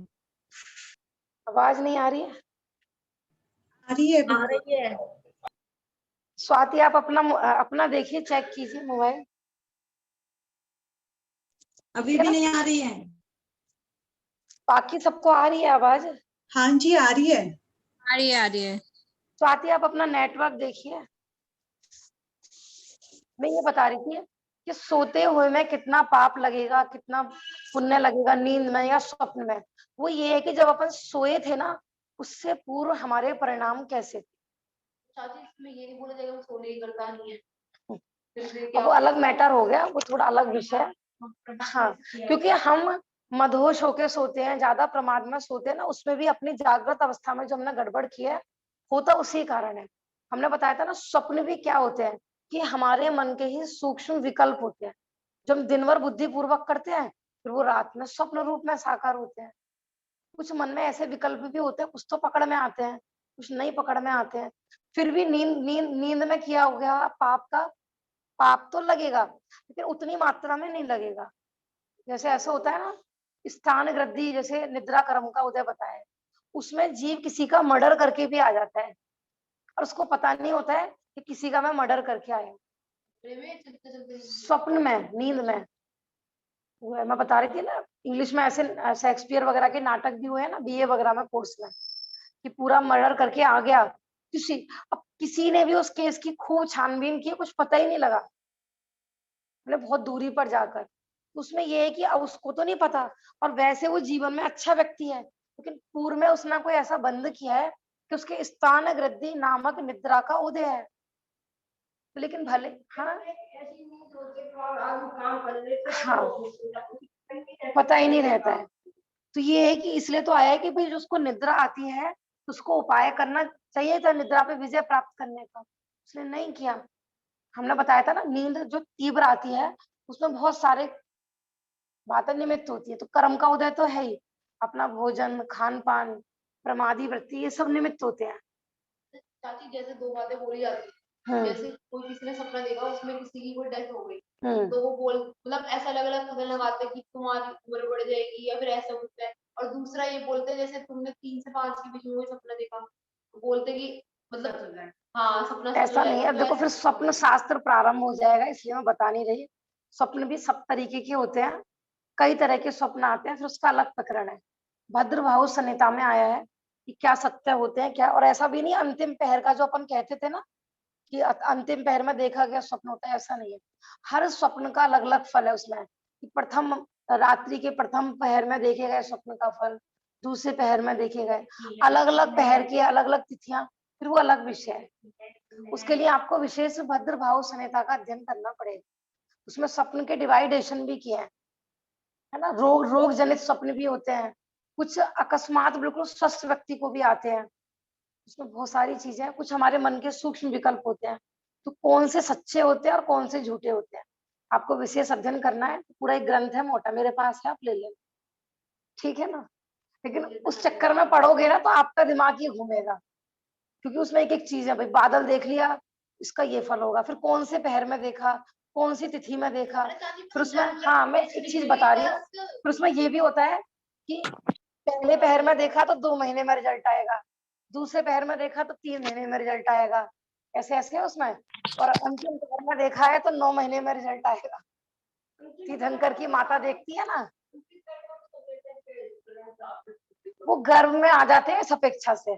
आवाज नहीं आ रही है? आ रही है आ बिल्कुल। रही है। स्वाति आप अपना देखिए, चेक कीजिए मोबाइल। अभी भी नहीं आ रही है। बाकी सबको आ रही है आवाज? हाँ जी आ रही है। आ रही है आ रही है। स्वाति आप अपना नेटवर्क देखिए। मैं ये बता रही थी कि सोते हुए में कितना पाप लगेगा, कितना पुण्य लगेगा, नींद में या स्वप्न में। वो ये है कि जब अपन सोए थे ना, उससे पूर्व हमारे परिणाम कैसे थे। चाची इसमें ये नहीं बोला जाएगा वो सोने की करता नहीं है। अब वो अलग मैटर हो गया, वो थोड़ा अलग विषय है। हाँ, क्योंकि हम मदहोश होके सोते हैं, ज्यादा प्रमाद में सोते हैं ना, उसमें भी अपनी जागृत अवस्था में जो हमने गड़बड़ की है, होता उसी कारण है। हमने बताया था ना, स्वप्न भी क्या होते हैं कि हमारे मन के ही सूक्ष्म विकल्प होते हैं, जो हम दिन भर बुद्धि पूर्वक करते हैं, फिर वो रात में स्वप्न रूप में साकार होते हैं। कुछ मन में ऐसे विकल्प भी होते हैं, कुछ तो पकड़ में आते हैं, कुछ नहीं पकड़ में आते हैं। फिर भी नींद में किया हो गया पाप तो लगेगा, लेकिन उतनी मात्रा में नहीं लगेगा। जैसे ऐसा होता है ना, स्थान वृद्धि, जैसे निद्रा कर्म का उदय बताया है, उसमें जीव किसी का मर्डर करके भी आ जाता है, और उसको पता नहीं होता है कि किसी का मैं मर्डर करके आया हूँ, चलते चलते स्वप्न में, नींद में। वो है, मैं बता रही थी ना, इंग्लिश में ऐसे शेक्सपियर वगैरह के नाटक भी हुए हैं ना बीए वगैरह में कोर्स में, कि पूरा मर्डर करके आ गया किसी। अब किसी ने भी उस केस की खूब छानबीन की, कुछ पता ही नहीं लगा, मतलब बहुत दूरी पर जाकर। उसमें ये है कि अब उसको तो नहीं पता, और वैसे वो जीवन में अच्छा व्यक्ति है, लेकिन पूर्व में उसने कोई ऐसा बंद किया है कि उसके स्थान गृद्धि नामक निद्रा का उदय है। तो लेकिन भले हाँ हाँ पता ही नहीं रहता है। तो ये है कि इसलिए तो आया है कि भाई जो उसको निद्रा आती है उसको उपाय करना चाहिए था निद्रा पे विजय प्राप्त करने का, उसने नहीं किया। हमने बताया था ना, नींद जो तीव्र आती है उसमें बहुत सारे बातें निमित्त होती है। तो कर्म का उदय तो है ही, अपना भोजन, खान पान, प्रमादी वृत्ति, ये सब निमित्त होते हैं। चाची जैसे दो बातें बोली जाती है, जैसे कोई किसी ने सपना देखा उसमें किसी की कोई डेथ हो गई, तो वो बोल मतलब ऐसा अलग अलग कदम लगाते हैं कि तुम्हारी उम्र बढ़ जाएगी या फिर ऐसा होता है। और दूसरा ये बोलते हैं जैसे तुमने 3 से 5 के बीच में कोई सपना देखा, तो बोलते कि मतलब हाँ सपना ऐसा नहीं है, देखो फिर स्वप्न शास्त्र प्रारंभ हो जाएगा, इसलिए मैं बता नहीं रही। स्वप्न भी सब तरीके के होते हैं, कई तरह के स्वप्न आते हैं, फिर उसका अलग प्रकरण है। भद्रभाव संहिता में आया है कि क्या सत्य होते हैं क्या, और ऐसा भी नहीं अंतिम पहर का जो अपन कहते थे ना कि अंतिम पहर में देखा गया स्वप्न होता है, ऐसा नहीं है। हर स्वप्न का अलग अलग फल है उसमें, कि प्रथम रात्रि के प्रथम पहर में देखे गए स्वप्न का फल, दूसरे पहर में देखे गए, अलग अलग पहर की अलग अलग तिथियां, फिर वो अलग विषय है। उसके लिए आपको विशेष भद्रभाव संहिता का अध्ययन करना पड़ेगा। उसमें स्वप्न के डिवाइडेशन भी किए हैं, है ना। रोग जनित स्वप्न भी होते हैं, कुछ अकस्मात बिल्कुल स्वस्थ व्यक्ति को भी आते हैं। उसमें बहुत सारी चीजें हैं, कुछ हमारे मन के सूक्ष्म विकल्प होते हैं। तो कौन से सच्चे होते हैं और कौन से झूठे होते हैं, आपको विशेष अध्ययन करना है। पूरा एक ग्रंथ है मोटा, मेरे पास है, आप ले लेना, ठीक है ना। लेकिन उस चक्कर में पढ़ोगे ना तो आपका दिमाग ही घूमेगा, क्योंकि उसमें एक एक चीज है। भाई बादल देख लिया, इसका ये फल होगा, फिर कौन से पहर में देखा, कौन सी तिथि में देखा, फिर उसमें हाँ मैं एक चीज बता रही हूँ, फिर उसमें ये भी होता है कि पहले पहर में देखा तो 2 महीने में रिजल्ट आएगा, दूसरे पहर में देखा तो 3 महीने में रिजल्ट आएगा, ऐसे ऐसे है उसमें। और अंतिम पहर में देखा है तो 9 महीने में रिजल्ट आएगा। तीर्थंकर की माता देखती है ना, वो गर्भ में आ जाते हैं इस अपेक्षा से।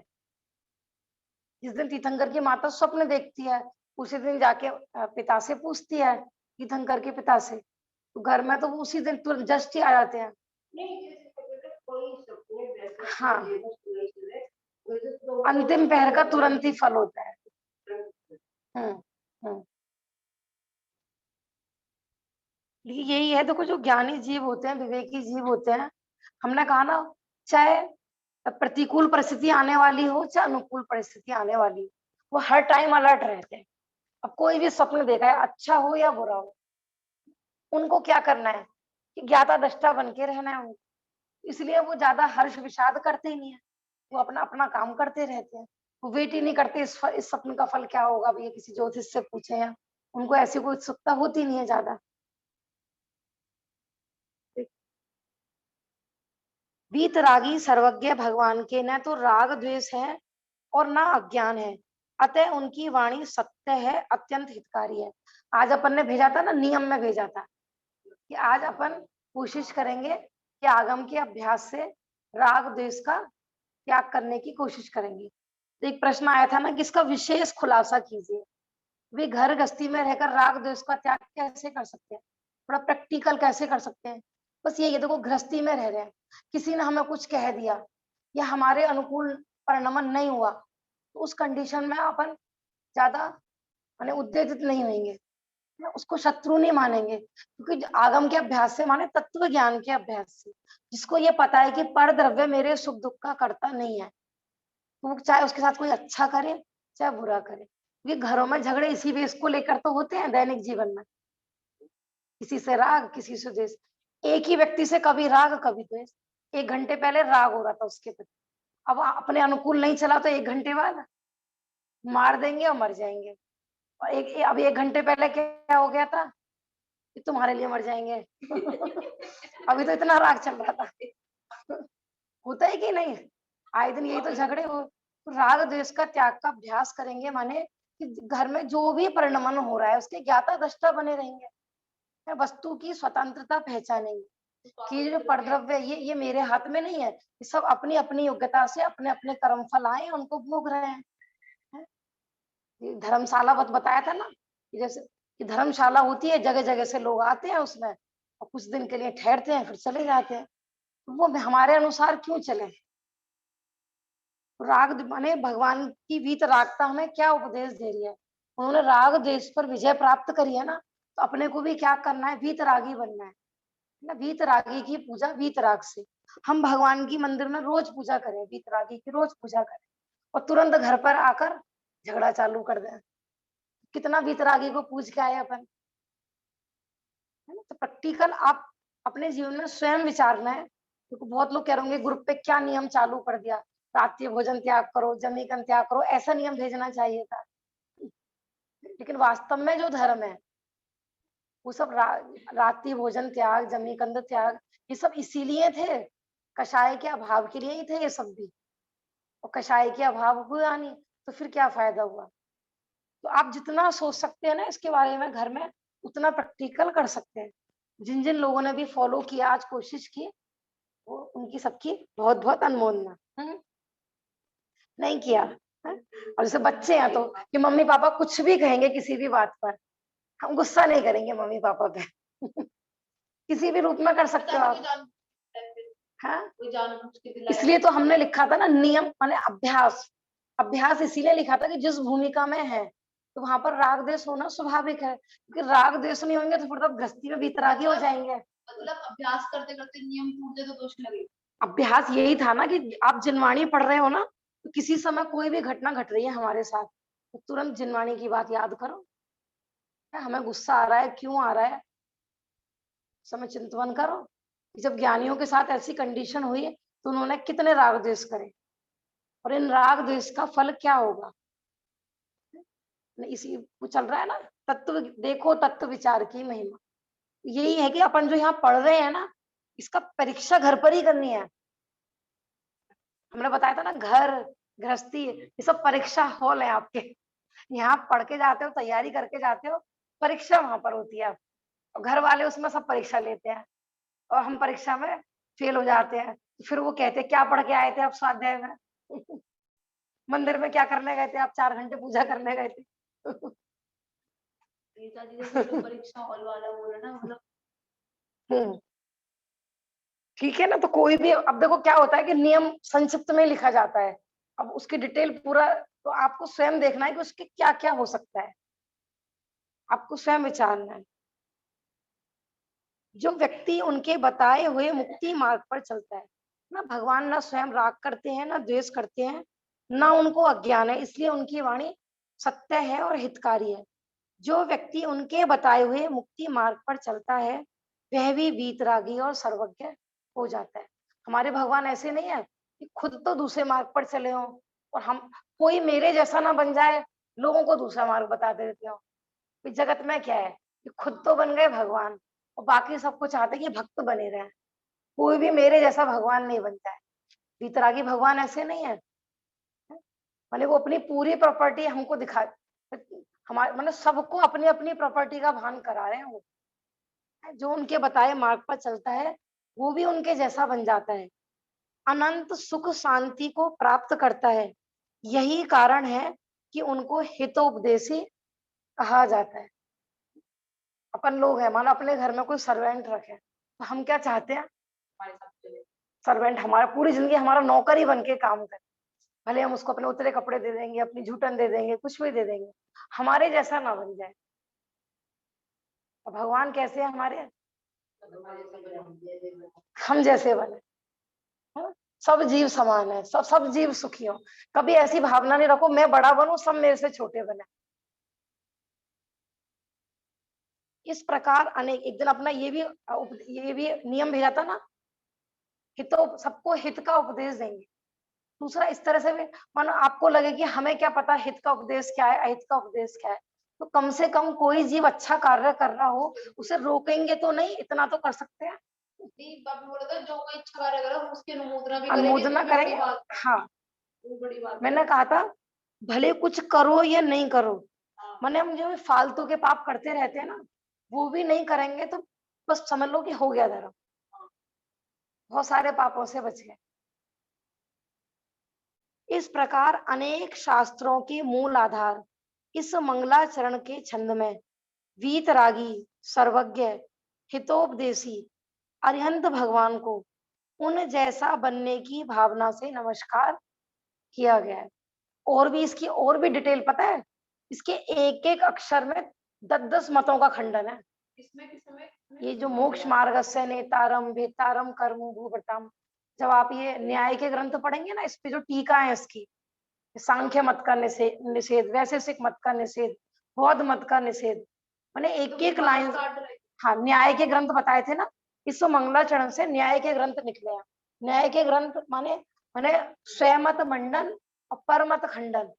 जिस दिन तीर्थंकर की माता स्वप्न देखती है उसी दिन जाके पिता से पूछती है, तीर्थंकर के पिता से, तो घर में तो वो उसी दिन तुरंत जस्ट ही आ जाते हैं। हाँ अंतिम पहर का तुरंत ही फल होता है। हम्म यही है, देखो जो ज्ञानी जीव होते हैं, विवेकी जीव होते हैं, हमने कहा ना, चाहे प्रतिकूल परिस्थिति आने वाली हो चाहे अनुकूल परिस्थिति आने वाली हो, वो हर टाइम अलर्ट रहते हैं। अब कोई भी स्वप्न देखा है, अच्छा हो या बुरा हो, उनको क्या करना है कि ज्ञाता दृष्टा बन के रहना है उनको। इसलिए वो ज्यादा हर्ष विषाद करते ही नहीं है, वो अपना अपना काम करते रहते हैं। वो वेट ही नहीं करते इस स्वप्न का फल क्या होगा, भैया किसी ज्योतिष से पूछे हैं, उनको ऐसी कोई उत्सुकता होती नहीं है ज्यादा। वीतरागी सर्वज्ञ भगवान के न तो राग द्वेष है और ना अज्ञान है, अतः उनकी वाणी सत्य है, अत्यंत हितकारी है। आज अपन ने भेजा था ना, नियम में भेजा था कि आज अपन कोशिश करेंगे कि आगम के अभ्यास से राग द्वेष का त्याग करने की कोशिश करेंगे। तो एक प्रश्न आया था ना कि इसका विशेष खुलासा कीजिए, वे घर गृहस्थी में रहकर राग द्वेष का त्याग कैसे कर सकते हैं, थोड़ा प्रैक्टिकल कैसे कर सकते हैं। बस ये देखो गृहस्थी में रह रहे हैं, किसी ने हमें कुछ कह दिया या हमारे अनुकूल परिणमन नहीं हुआ, तो उस कंडीशन में अपन ज्यादा माने उत्तेजित नहीं होंगे, उसको शत्रु नहीं मानेंगे, क्योंकि आगम के अभ्यास से माने तत्व ज्ञान के अभ्यास से, जिसको ये पता है कि पर द्रव्य मेरे सुख दुख का करता नहीं है, तो चाहे उसके साथ कोई अच्छा करे चाहे बुरा करे। क्योंकि घरों में झगड़े इसी बेस को लेकर तो होते हैं दैनिक जीवन में, किसी से राग किसी से द्वेष, एक ही व्यक्ति से कभी राग कभी द्वेष। 1 घंटे पहले राग हो रहा था उसके प्रति, अब अपने अनुकूल नहीं चला तो 1 घंटे बाद मार देंगे और मर जाएंगे। और अब 1 घंटे पहले क्या हो गया था कि तुम्हारे लिए मर जाएंगे अभी तो इतना राग चल रहा था होता है कि नहीं, आए दिन यही तो झगड़े हो। तो राग द्वेष का त्याग का अभ्यास करेंगे, माने कि घर में जो भी परिणमन हो रहा है उसके ज्ञाता दृष्टा बने रहेंगे, वस्तु की स्वतंत्रता पहचानेंगे कि जो परद्रव्य ये मेरे हाथ में नहीं है, ये सब अपनी अपनी योग्यता से अपने अपने कर्म फल आए उनको भोग रहे हैं। धर्मशाला बताया था ना कि जैसे कि धर्मशाला होती है, जगह जगह से लोग आते हैं उसमें और कुछ दिन के लिए ठहरते हैं फिर चले जाते हैं। वो हमारे अनुसार क्यों चले? राग माने भगवान की वीत रागता हमें क्या उपदेश दे रही है? उन्होंने राग देश पर विजय प्राप्त करी है ना, तो अपने को भी क्या करना है? वीतरागी बनना है ना। वीतरागी की पूजा वीतराग से, हम भगवान की मंदिर में रोज पूजा करें, वीतरागी की रोज पूजा करें और तुरंत घर पर आकर झगड़ा चालू कर दें। कितना वीतरागी को पूज के आए अपन, है ना। तो प्रैक्टिकल आप अपने जीवन में स्वयं विचारना है, क्योंकि बहुत लोग कह रहे होंगे ग्रुप पे क्या नियम चालू कर दिया, रात्रि भोजन त्याग करो, जमीकन त्याग करो, ऐसा नियम भेजना चाहिए था। लेकिन वास्तव में जो धर्म है वो सब रात्रि भोजन त्याग, जमीकंद त्याग, ये सब इसीलिए थे, कषाय के अभाव के लिए ही थे ये सब भी। और कषाय के अभाव हुआ नहीं तो फिर क्या फायदा हुआ? तो आप जितना सोच सकते हैं ना इसके बारे में घर में, उतना प्रैक्टिकल कर सकते हैं। जिन जिन लोगों ने भी फॉलो किया, आज कोशिश की, वो उनकी सबकी बहुत बहुत अनुमोदना। नहीं किया है? और जैसे बच्चे हैं तो कि मम्मी पापा कुछ भी कहेंगे किसी भी बात पर, हम गुस्सा नहीं करेंगे मम्मी पापा पे। किसी भी रूप में कर सकते हो आप। हाँ, इसलिए तो हमने लिखा था ना नियम माने अभ्यास। अभ्यास इसीलिए लिखा था कि जिस भूमिका में है तो वहां पर राग देश होना स्वाभाविक है, क्योंकि राग देश नहीं होंगे तो फिर तो गृहस्थी में वीतरागी हो जाएंगे। मतलब अभ्यास करते करते नियम टूट जाए तो दोष लगे। अभ्यास यही था ना कि आप जिनवाणी पढ़ रहे हो ना, तो किसी समय कोई भी घटना घट रही है हमारे साथ तो तुरंत जिनवाणी की बात याद करो। हमें गुस्सा आ रहा है, क्यों आ रहा है, समय चिंतन करो। जब ज्ञानियों के साथ ऐसी कंडीशन हुई तो उन्होंने कितने राग द्वेष करे और इन राग द्वेष का फल क्या होगा? इसी वो चल रहा है ना, तत्व देखो तत्व विचार की महिमा। यही है कि अपन जो यहाँ पढ़ रहे हैं ना, इसका परीक्षा घर पर ही करनी है। हमने बताया था ना, घर गृहस्थी ये सब परीक्षा हॉल है आपके। यहाँ पढ़ के जाते हो, तैयारी करके जाते हो, परीक्षा वहां पर होती है। और घर वाले उसमें सब परीक्षा लेते हैं और हम परीक्षा में फेल हो जाते हैं। फिर वो कहते हैं क्या पढ़ के आए थे आप स्वाध्याय में? मंदिर में क्या करने गए थे आप? 4 घंटे पूजा करने गए थे। परीक्षा हॉल वाला बोला ना, मतलब ठीक है ना। तो कोई भी, अब देखो क्या होता है कि नियम संक्षिप्त में लिखा जाता है, अब उसकी डिटेल पूरा तो आपको स्वयं देखना है कि उसके क्या क्या हो सकता है, आपको स्वयं विचारना है। जो व्यक्ति उनके बताए हुए मुक्ति मार्ग पर चलता है ना, भगवान ना स्वयं राग करते हैं ना द्वेष करते हैं, ना उनको अज्ञान है, इसलिए उनकी वाणी सत्य है और हितकारी है। जो व्यक्ति उनके बताए हुए मुक्ति मार्ग पर चलता है वह भी वीतरागी और सर्वज्ञ हो जाता है। हमारे भगवान ऐसे नहीं है कि खुद तो दूसरे मार्ग पर चले हो और हम कोई मेरे जैसा ना बन जाए, लोगों को दूसरा मार्ग बता देते हो। जगत में क्या है कि खुद तो बन गए भगवान और बाकी सबको चाहते कि भक्त बने रहे। कोई भी मेरे जैसा भगवान नहीं बनता है। वीतरागी भगवान ऐसे नहीं है, माने वो अपनी पूरी प्रॉपर्टी हमको दिखा, हमारे मतलब सबको अपनी अपनी प्रॉपर्टी का भान करा रहे हैं। वो जो उनके बताए मार्ग पर चलता है वो भी उनके जैसा बन जाता है, अनंत सुख शांति को प्राप्त करता है। यही कारण है कि उनको हितोपदेशी कहा जाता है। अपन लोग हैं, मानो अपने घर में कोई सर्वेंट रखे तो हम क्या चाहते हैं? सर्वेंट हमारा पूरी जिंदगी हमारा नौकर ही बन के काम करे, भले हम उसको अपने उतरे कपड़े दे देंगे, अपनी झूठन दे देंगे, कुछ भी दे देंगे, हमारे जैसा ना बन जाए। और भगवान कैसे है हमारे? हम जैसे बने, सब जीव समान है, सब जीव सुखी हो। कभी ऐसी भावना नहीं रखो मैं बड़ा बनूं सब मेरे से छोटे बने। इस प्रकार अनेक, एक दिन अपना ये भी नियम भेजा था ना, हितो सबको हित का उपदेश देंगे। दूसरा इस तरह से भी मानो आपको लगे कि हमें क्या पता हित का उपदेश क्या है, अहित का उपदेश क्या है, तो कम से कम कोई जीव अच्छा कार्य कर रहा हो उसे रोकेंगे तो नहीं, इतना तो कर सकते हैं। बोला था जो कोई अच्छा कार्य करे उसकी अनुमोदना भी अनुमोदना करेंगे। हाँ, वो बड़ी बात मैंने कहा था भले कुछ करो या नहीं करो, माने हम जो फालतू के पाप करते रहते हैं ना, वो भी नहीं करेंगे तो बस समझ लो कि हो गया धर्म, बहुत सारे पापों से बच गए। इस प्रकार अनेक शास्त्रों के मूल आधार इस मंगलाचरण के छंद में वीतरागी, सर्वज्ञ, हितोपदेशी अरिहंत भगवान को उन जैसा बनने की भावना से नमस्कार किया गया है। और भी इसकी और भी डिटेल पता है, इसके एक एक अक्षर में 10-10 मतों का खंडन है। ये जो मोक्ष मार्गस्य नेतारम वेतारम कर्म भूभृताम, जब आप ये न्याय के ग्रंथ पढ़ेंगे ना, इस पे जो टीका है इसकी, सांख्य मत का निषेध, वैशेषिक मत का निषेध, बौद्ध मत का निषेध, माने एक एक लाइन। हाँ, न्याय के ग्रंथ बताए थे ना, इस मंगलाचरण से न्याय के ग्रंथ निकले हैं। न्याय के ग्रंथ माने माने स्वमत मंडन और परमत खंडन,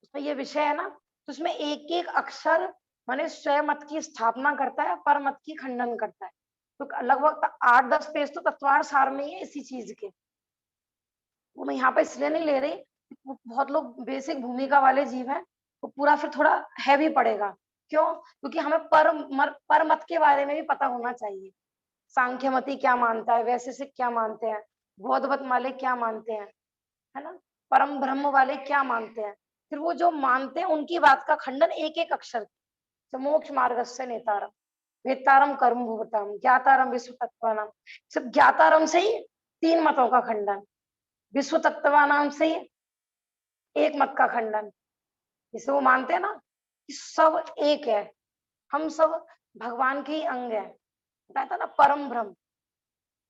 उसमें ये विषय है ना, तो उसमें एक एक अक्षर माने स्वमत की स्थापना करता है, परमत की खंडन करता है। तो लगभग 8-10 पेज तो तत्वार सार में ही है इसी चीज के। वो मैं यहाँ पे इसलिए नहीं ले रही, बहुत लोग बेसिक भूमिका वाले जीव हैं, वो पूरा फिर थोड़ा हैवी पड़ेगा। क्यों? क्योंकि हमें परमत के बारे में भी पता होना चाहिए। सांख्यमती क्या मानता है, वैशेषिक क्या मानते हैं, बौद्ध मत वाले क्या मानते हैं, है ना, परम ब्रह्म वाले क्या मानते हैं, फिर वो जो मानते हैं उनकी बात का खंडन एक एक अक्षर। मोक्ष मार्गस्य नेतारम वेतारम कर्म भूभृताम ज्ञातारम विश्व तत्वानाम, सिर्फ ज्ञातारम से ही 3 मतों का खंडन, विश्व तत्वानाम से ही एक मत का खंडन। जिसे वो मानते हैं ना कि सब एक है, हम सब भगवान के ही अंग है, बताया था ना परम ब्रह्म।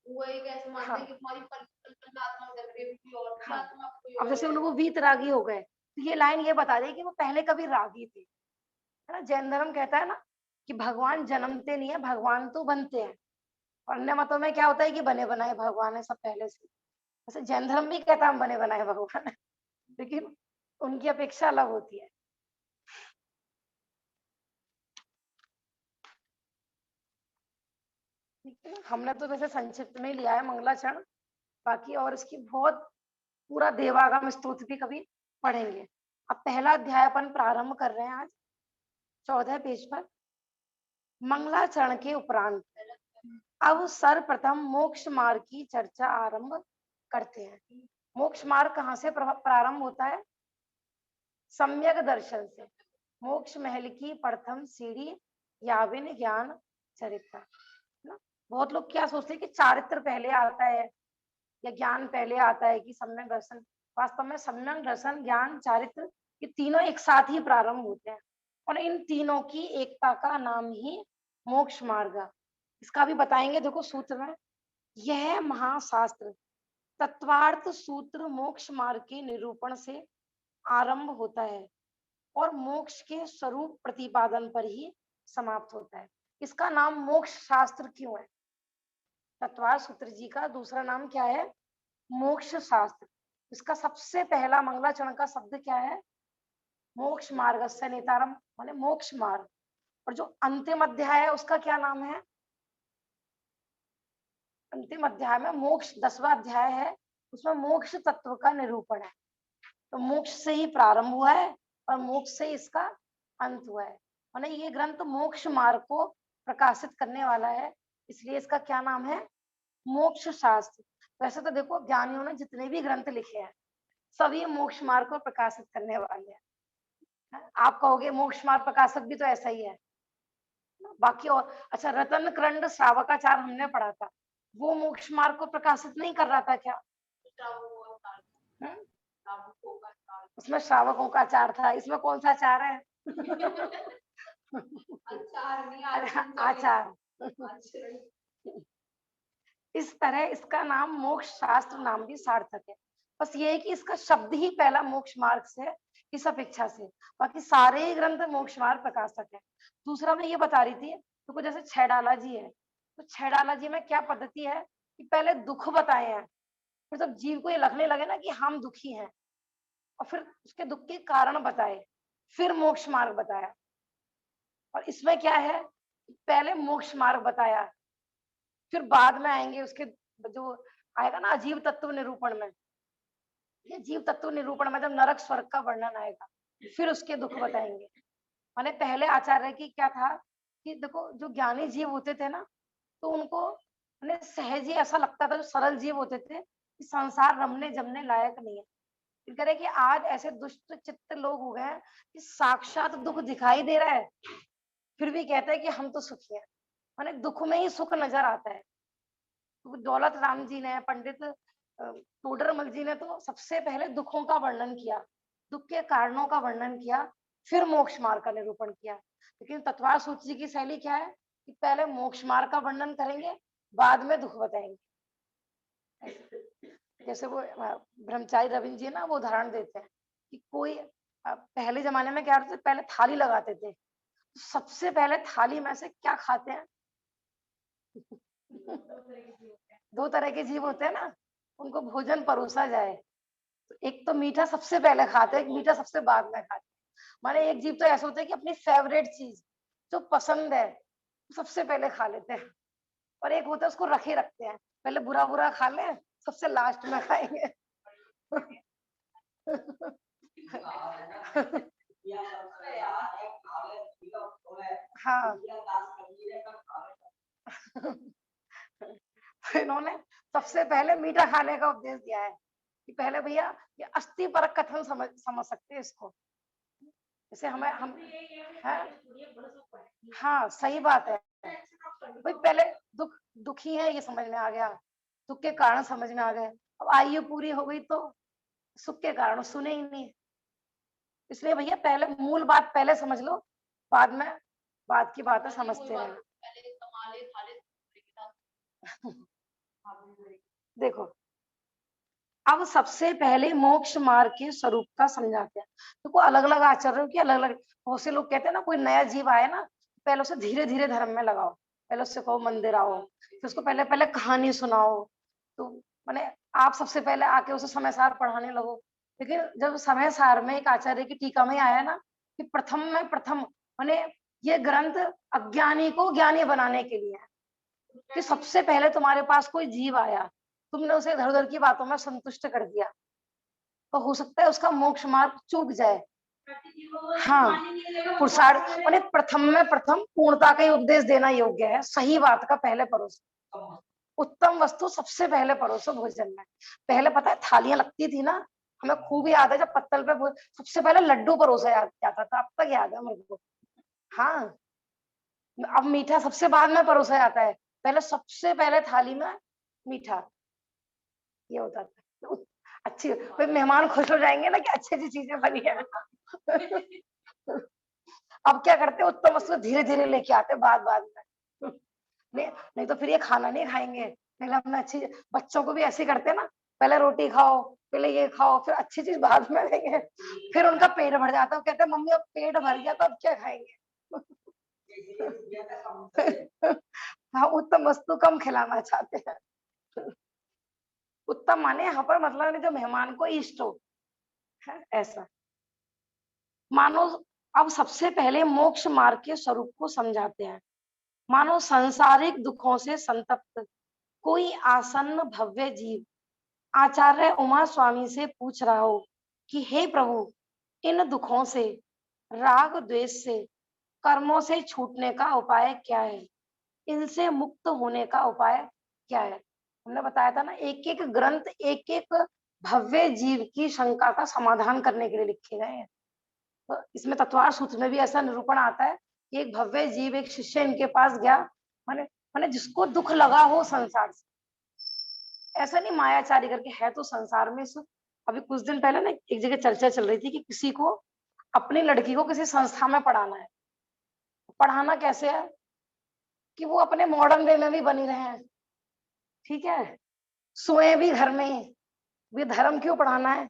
वो एक ऐसे मानते हैं कि तुम्हारी कल्पना आत्मा उधर भी कोई और हाँ। आत्मा कोई अब और जैसे है। उनको वीतरागी हो गए, तो ये लाइन ये बता रही है कि वो पहले कभी रागी थे, है ना। जैन धर्म कहता है ना कि भगवान जन्मते नहीं है, भगवान तो बनते हैं। और अन्य मतों में क्या होता है कि बने बनाए भगवान है सब पहले से। वैसे जैन धर्म भी कहता है हम बने बनाए भगवान है, लेकिन उनकी अपेक्षा अलग होती है। ठीक है, हमने तो वैसे संक्षिप्त में लिया है मंगलाचरण, बाकी और इसकी बहुत पूरा देवागम स्तोत्र भी कभी पढ़ेंगे। अब पहला अध्याय अपन प्रारंभ कर रहे हैं आज 14 पेज पर। मंगलाचरण के उपरांत अब सर्वप्रथम मोक्ष मार्ग की चर्चा आरंभ करते हैं। मोक्ष मार्ग कहाँ से प्रारंभ होता है? सम्यक दर्शन से। मोक्ष महल की प्रथम सीढ़ी याविन ज्ञान चरित्र, ना। बहुत लोग क्या सोचते हैं कि चारित्र पहले आता है या ज्ञान पहले आता है कि सम्यक दर्शन। वास्तव में सम्यक दर्शन, ज्ञान, चारित्र, ये तीनों एक साथ ही प्रारंभ होते हैं और इन तीनों की एकता का नाम ही मोक्ष मार्ग। इसका भी बताएंगे, देखो सूत्र में, यह महाशास्त्र तत्वार्थ सूत्र मोक्ष मार्ग के निरूपण से आरंभ होता है और मोक्ष के स्वरूप प्रतिपादन पर ही समाप्त होता है। इसका नाम मोक्ष शास्त्र क्यों है? तत्वार्थ सूत्र जी का दूसरा नाम क्या है? मोक्ष शास्त्र। इसका सबसे पहला मंगलाचरण का शब्द क्या है? मोक्ष मार्गस्य नेतारम, माने मोक्ष मार्ग। और जो अंतिम अध्याय है उसका क्या नाम है? अंतिम अध्याय में मोक्ष 10वां अध्याय है, उसमें मोक्ष तत्व का निरूपण है। तो मोक्ष से ही प्रारंभ हुआ है और मोक्ष से इसका अंत हुआ है। माने ये ग्रंथ मोक्ष मार्ग को प्रकाशित करने वाला है, इसलिए इसका क्या नाम है? मोक्ष शास्त्र। वैसे तो देखो ज्ञानियों ने जितने भी ग्रंथ लिखे हैं सभी मोक्ष मार्ग को प्रकाशित करने वाले हैं। आप कहोगे मोक्ष मार्ग प्रकाशक भी तो ऐसा ही है, बाकी और। अच्छा, रतन कृंड श्रावकाचार हमने पढ़ा था, वो मोक्ष मार्ग को प्रकाशित नहीं कर रहा था क्या? उसमें श्रावकों का आचार था, इसमें कौन सा आचार है? आचार। इस तरह इसका नाम मोक्ष शास्त्र नाम भी सार्थक है। बस ये है कि इसका शब्द ही पहला मोक्ष मार्ग से, इस अपेक्षा से बाकी सारे ग्रंथ मोक्ष मार्ग प्रकाशक है। दूसरा मैं ये बता रही थी, तो जैसे छैडाला जी है, तो छैडाला जी में क्या पद्धति है कि पहले दुख बताए हैं, फिर जब जीव को ये लगने लगे ना कि हम दुखी हैं, और फिर उसके दुख के कारण बताए, फिर मोक्ष मार्ग बताया। और इसमें क्या है, पहले मोक्ष मार्ग बताया, फिर बाद में आएंगे उसके जो आएगा ना अजीव तत्व निरूपण में, ये जीव तत्व निरूपण में जब नरक स्वर्ग का वर्णन आएगा फिर उसके दुख बताएंगे। माने पहले आचार्य की क्या था कि देखो जो ज्ञानी जीव होते थे ना, तो उनको माने सहज ही ऐसा लगता था, जो सरल जीव होते थे कि संसार रमने जमने लायक नहीं है। फिर कह रहे कि आज ऐसे दुष्ट चित्त लोग हो गए हैं कि साक्षात दुख दिखाई दे रहा है फिर भी कहते हैं कि हम तो सुखी हैं। माने दुख में ही सुख नजर आता है। तो दौलत राम जी ने, पंडित टोडरमल जी ने तो सबसे पहले दुखों का वर्णन किया, दुख के कारणों का वर्णन किया, फिर मोक्ष मार्ग का निरूपण किया। लेकिन तत्वार सूत्र जी की शैली क्या है कि पहले मोक्ष मार्ग का वर्णन करेंगे, बाद में दुख बताएंगे। जैसे वो ब्रह्मचारी रविंद्र जी ना वो उदाहरण देते हैं कि कोई पहले जमाने में क्या होता था, पहले थाली लगाते थे, सबसे पहले थाली में से क्या खाते हैं? दो तरह के जीव होते हैं ना, उनको भोजन परोसा जाए तो एक तो मीठा सबसे पहले खाते हैं, एक मीठा सबसे बाद में खाते हैं। माने एक जीव तो ऐसा होता है कि अपनी फेवरेट चीज जो पसंद है सबसे पहले खा लेते हैं, और एक होता है उसको रखे रखते हैं, पहले बुरा बुरा खा ले, सबसे लास्ट में खाएंगे। हाँ। तो इन्होंने सबसे पहले मीठा खाने का उपदेश दिया है कि पहले भैया ये अस्थि परक कथन समझ सकते हैं इसको। जैसे हम है? हाँ सही बात है भाई, पहले दुखी है ये समझ में आ गया, दुख के कारण समझ में आ गए, अब आयु पूरी हो गई तो सुख के कारण सुने ही नहीं। इसलिए भैया पहले मूल बात पहले समझ लो, बाद में बाद की बातें समझते हैं। देखो अब सबसे पहले मोक्ष मार्ग के स्वरूप का समझाते हैं। देखो अलग अलग आचार्यों की अलग अलग, बहुत से लोग कहते हैं ना कोई नया जीव आए ना, पहले उसे धीरे धीरे धर्म में लगाओ, पहले उससे कहो मंदिर आओ, फिर उसको पहले पहले कहानी सुनाओ। तो माने आप सबसे पहले आके उसे समय सार पढ़ाने लगो। लेकिन जब समय सार में एक आचार्य की टीका में आया ना कि प्रथम में प्रथम, माने ये ग्रंथ अज्ञानी को ज्ञानी बनाने के लिए है कि सबसे पहले तुम्हारे पास कोई जीव आया, तुमने उसे इधर उधर की बातों में संतुष्ट कर दिया, तो हो सकता है उसका मोक्ष मार्ग चूक जाए। हाँ पुरुषार्थ माने प्रथम में प्रथम पूर्णता का ही उपदेश देना योग्य है, सही बात का पहले परोसो, उत्तम वस्तु सबसे पहले परोसो भोजन में। पहले पता है थालियां लगती थी ना, हमें खूब याद है जब पत्तल पे सबसे पहले लड्डू परोसा जाता था, अब तक याद है मेरे को। हाँ अब मीठा सबसे बाद में परोसा जाता है, पहले सबसे पहले थाली में मीठा ये होता था। अच्छी कोई मेहमान खुश हो जाएंगे ना कि अच्छी अच्छी चीजें बनी है। अब क्या करते हैं, उत्तम वस्तु धीरे धीरे लेके आते बाद में। नहीं तो फिर ये खाना नहीं खाएंगे। पहले अपना अच्छी, बच्चों को भी ऐसे करते हैं ना, पहले रोटी खाओ, पहले ये खाओ, फिर अच्छी चीज बाद में देंगे, फिर उनका पेट भर जाता है, कहते हैं मम्मी अब पेट भर गया तो अब क्या खाएंगे। हाँ उत्तम वस्तु कम खिलाना चाहते हैं। उत्तम माने यहाँ पर मतलब जो मेहमान को इष्ट हो है ऐसा। मानो अब सबसे पहले मोक्ष मार्ग के स्वरूप को समझाते हैं। मानो संसारिक दुखों से संतप्त कोई आसन्न भव्य जीव आचार्य उमा स्वामी से पूछ रहा हो कि हे प्रभु, इन दुखों से, राग द्वेष से, कर्मों से छूटने का उपाय क्या है, इनसे मुक्त होने का उपाय क्या है। हमने बताया था ना एक एक ग्रंथ एक एक भव्य जीव की शंका का समाधान करने के लिए लिखे गए हैं। तो इसमें तत्वार सूत्र में भी ऐसा निरूपण आता है कि एक भव्य जीव एक शिष्य इनके पास गया, माने माने जिसको दुख लगा हो संसार से, ऐसा नहीं मायाचारी करके है तो संसार में सुख। अभी कुछ दिन पहले ना एक जगह चर्चा चल रही थी कि किसी को अपनी लड़की को किसी संस्था में पढ़ाना है। पढ़ाना कैसे है कि वो अपने मॉडर्न वे में भी बनी रहे हैं, ठीक है, सोए भी घर में ही, भी धर्म क्यों पढ़ाना है,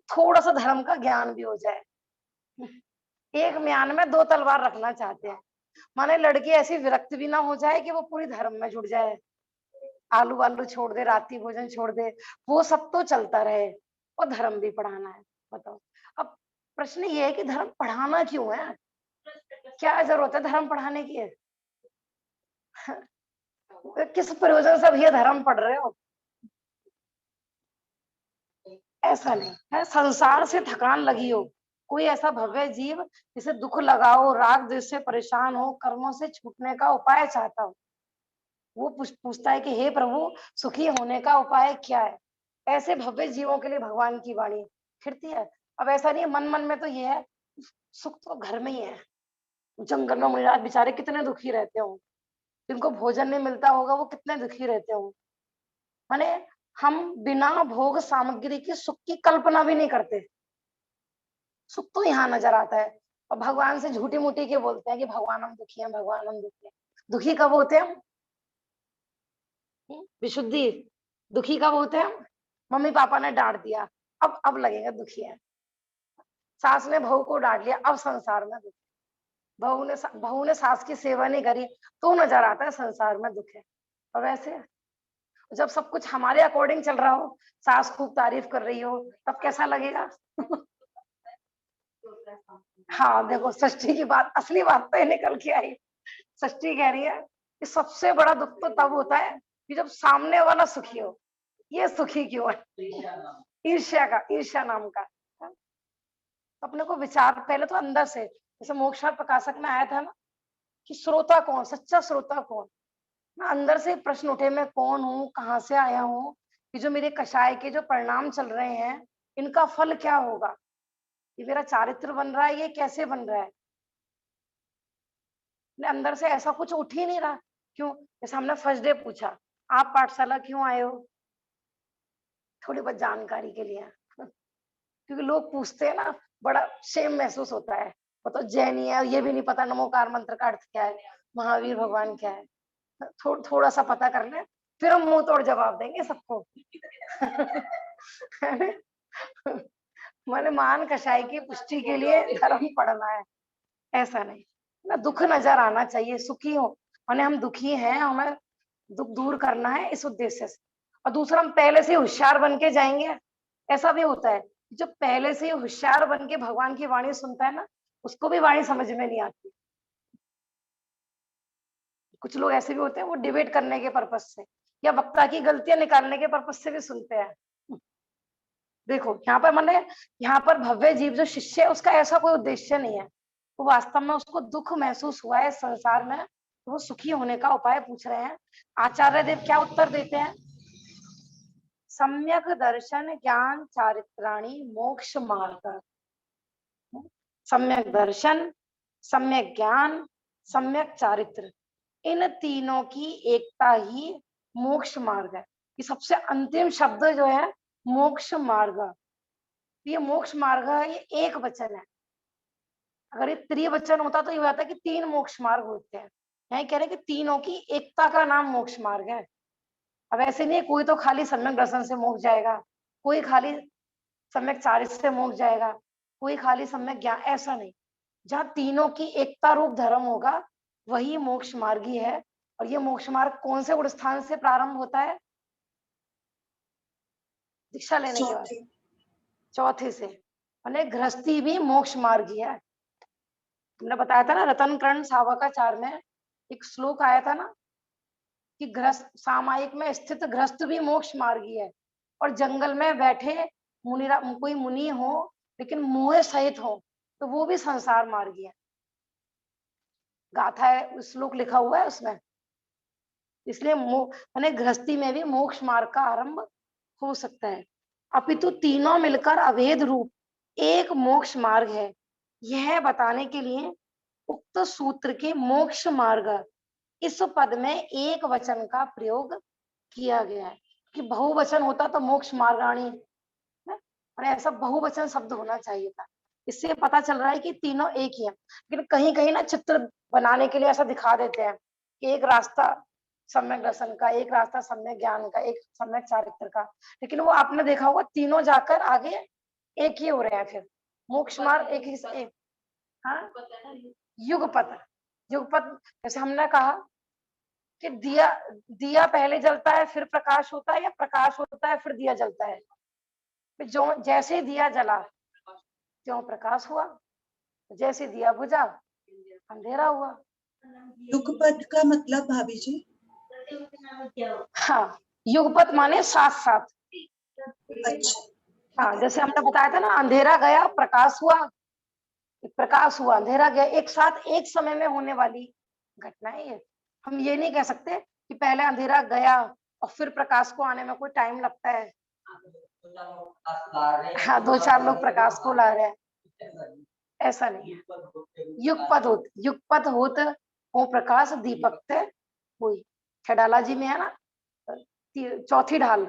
थोड़ा सा धर्म का ज्ञान भी हो जाए। एक म्यान में दो तलवार रखना चाहते हैं, माने लड़की ऐसी विरक्त भी ना हो जाए कि वो पूरी धर्म में जुड़ जाए, आलू वालू छोड़ दे, रात्रि भोजन छोड़ दे, वो सब तो चलता रहे और धर्म भी पढ़ाना है। बताओ अब प्रश्न ये है कि धर्म पढ़ाना क्यों है, क्या जरूरत है धर्म पढ़ाने की है? किस प्रयोजन से ये धर्म पढ़ रहे हो? ऐसा नहीं है। संसार से थकान लगी हो, कोई ऐसा भव्य जीव जिसे दुख लगा हो, राग द्वेष से परेशान हो, कर्मों से छूटने का उपाय चाहता हो, वो पूछता है कि हे प्रभु, सुखी होने का उपाय क्या है। ऐसे भव्य जीवों के लिए भगवान की वाणी फिरती है। अब ऐसा नहीं है, मन मन में तो ये है, सुख तो घर में ही है। जंगल में मुनिराज बेचारे कितने दुखी रहते हो, जिनको भोजन नहीं मिलता होगा वो कितने दुखी रहते हो। माने हम बिना भोग सामग्री की सुख की कल्पना भी नहीं करते, सुख तो यहाँ नजर आता है। और भगवान से झूठी मूठी के बोलते हैं कि भगवान हम दुखी हैं, भगवान हम दुखी हैं। दुखी कब होते हैं हम? विशुद्धि दुखी कब होते हैं? मम्मी पापा ने डांट दिया, अब लगेगा दुखी है। सास ने बहू को डांट लिया, अब संसार में दुख। बहू ने सास की सेवा नहीं करी तो नजर आता है संसार में दुख है। और वैसे जब सब कुछ हमारे अकॉर्डिंग चल रहा हो, सास खूब तारीफ कर रही हो, तब कैसा लगेगा? हाँ देखो, षष्ठी की बात, असली बात तो ये निकल के आई। षष्ठी कह रही है कि सबसे बड़ा दुख तो तब होता है कि जब सामने वाला सुखी हो। ये सुखी क्यों है? ईर्ष्या नाम का। अपने को विचार पहले तो अंदर से, जैसे मोक्षार्थ प्रकाशक में आया था ना कि श्रोता कौन, सच्चा श्रोता कौन। ना अंदर से प्रश्न उठे, मैं कौन हूँ, कहाँ से आया हूँ, कि जो मेरे कषाय के जो परिणाम चल रहे हैं इनका फल क्या होगा, ये मेरा चारित्र बन रहा है, ये कैसे बन रहा है। अंदर से ऐसा कुछ उठ ही नहीं रहा। क्यों? जैसे हमने फर्स्ट डे पूछा, आप पाठशाला क्यों आए हो? थोड़ी बहुत जानकारी के लिए, क्योंकि लोग पूछते हैं ना, बड़ा शेम महसूस होता है। वो तो जैनी है, ये भी नहीं पता नमोकार मंत्र का अर्थ क्या है, महावीर भगवान क्या है। थोड़ा सा पता कर ले, फिर हम मुंह तोड़ जवाब देंगे सबको। मैंने मान कषाय की पुष्टि के लिए धर्म पढ़ना है, ऐसा नहीं ना। दुख नजर आना चाहिए, सुखी हो, माने हम दुखी हैं, हमें दुख दूर करना है इस उद्देश्य से। और दूसरा, हम पहले से होशियार बन के जाएंगे। ऐसा भी होता है, जो पहले से होशियार बन के भगवान की वाणी सुनता है ना, उसको भी वाणी समझ में नहीं आती। कुछ लोग ऐसे भी होते हैं, वो डिबेट करने के पर्पज से या वक्ता की गलतियां निकालने के पर्पज से भी सुनते हैं। देखो यहाँ पर मैंने, यहाँ पर भव्य जीव जो शिष्य है, उसका ऐसा कोई उद्देश्य नहीं है। वो वास्तव में उसको दुख महसूस हुआ है संसार में, तो वो सुखी होने का उपाय पूछ रहे हैं। आचार्य देव क्या उत्तर देते हैं? सम्यक दर्शन ज्ञान चारित्राणी मोक्ष मार्ग। सम्यक दर्शन, सम्यक ज्ञान, सम्यक चारित्र, इन तीनों की एकता ही मोक्ष मार्ग है। ये सबसे अंतिम शब्द जो है मोक्ष मार्ग, ये मोक्ष मार्ग है, ये एक वचन है। अगर ये त्रिवचन होता तो ये होता कि तीन मोक्ष मार्ग होते हैं। यहाँ कह रहे हैं कि तीनों की एकता का नाम मोक्ष मार्ग है। अब ऐसे नहीं कोई तो खाली सम्यक दर्शन से मोक्ष जाएगा, कोई खाली सम्यक चारित्र से मोक्ष जाएगा, कोई खाली सम्यक ज्ञान, ऐसा नहीं। जहाँ तीनों की एकता रूप धर्म होगा वही मोक्ष मार्गी है। और ये मोक्ष मार्ग कौन से गुण स्थान से प्रारंभ होता है? दीक्षा लेने के बाद चौथे से। मैंने गृहस्थी भी मोक्ष मार्गी है। हमने बताया था ना, रतन कर्ण सावकाचार में एक श्लोक आया था ना कि गृहस्थ, सामायिक में स्थित गृहस्थ भी मोक्ष मार्गी है। और जंगल में बैठे कोई मुनि हो लेकिन मोह सहित हो तो वो भी संसार मार्गी है। गाथा है, श्लोक लिखा हुआ है उसमें। इसलिए मैंने गृहस्थी में भी मोक्ष मार्ग का आरंभ हो सकता है। अपितु तीनों मिलकर अभेद रूप एक मोक्ष मार्ग है, यह बताने के लिए उक्त सूत्र के मोक्ष मार्ग इस पद में एक वचन का प्रयोग किया गया है। कि बहुवचन होता तो मोक्ष मार्गाणी, और ऐसा बहुवचन शब्द होना चाहिए था। इससे पता चल रहा है कि तीनों एक ही है। लेकिन कहीं कहीं ना चित्र बनाने के लिए ऐसा दिखा देते हैं कि एक रास्ता सम्यक दर्शन का, एक रास्ता सम्यक ज्ञान का, एक सम्यक चारित्र का। लेकिन वो आपने देखा होगा तीनों जाकर आगे एक ही हो रहे हैं। फिर मोक्ष मार्ग एक ही, हाँ युगपथ। युगपथ जैसे हमने कहा कि दिया पहले जलता है फिर प्रकाश होता है, या प्रकाश होता है फिर दिया जलता है? जो जैसे दिया जला त्यों प्रकाश हुआ, जैसे दिया बुझा अंधेरा हुआ। युगपथ का मतलब भाभी जी? हाँ, युगपथ माने साथ साथ। अच्छा, हाँ, जैसे हमने बताया था ना, अंधेरा गया प्रकाश हुआ, प्रकाश हुआ अंधेरा गया, एक साथ एक समय में होने वाली घटना है ये। हम ये नहीं कह सकते कि पहले अंधेरा गया और फिर प्रकाश को आने में कोई टाइम लगता है। हाँ, 2-4 लोग प्रकाश को ला रहे हैं, ऐसा नहीं है। युगपद होत हो प्रकाश दीपक ते हुई। छडाला जी में है ना, चौथी ढाल,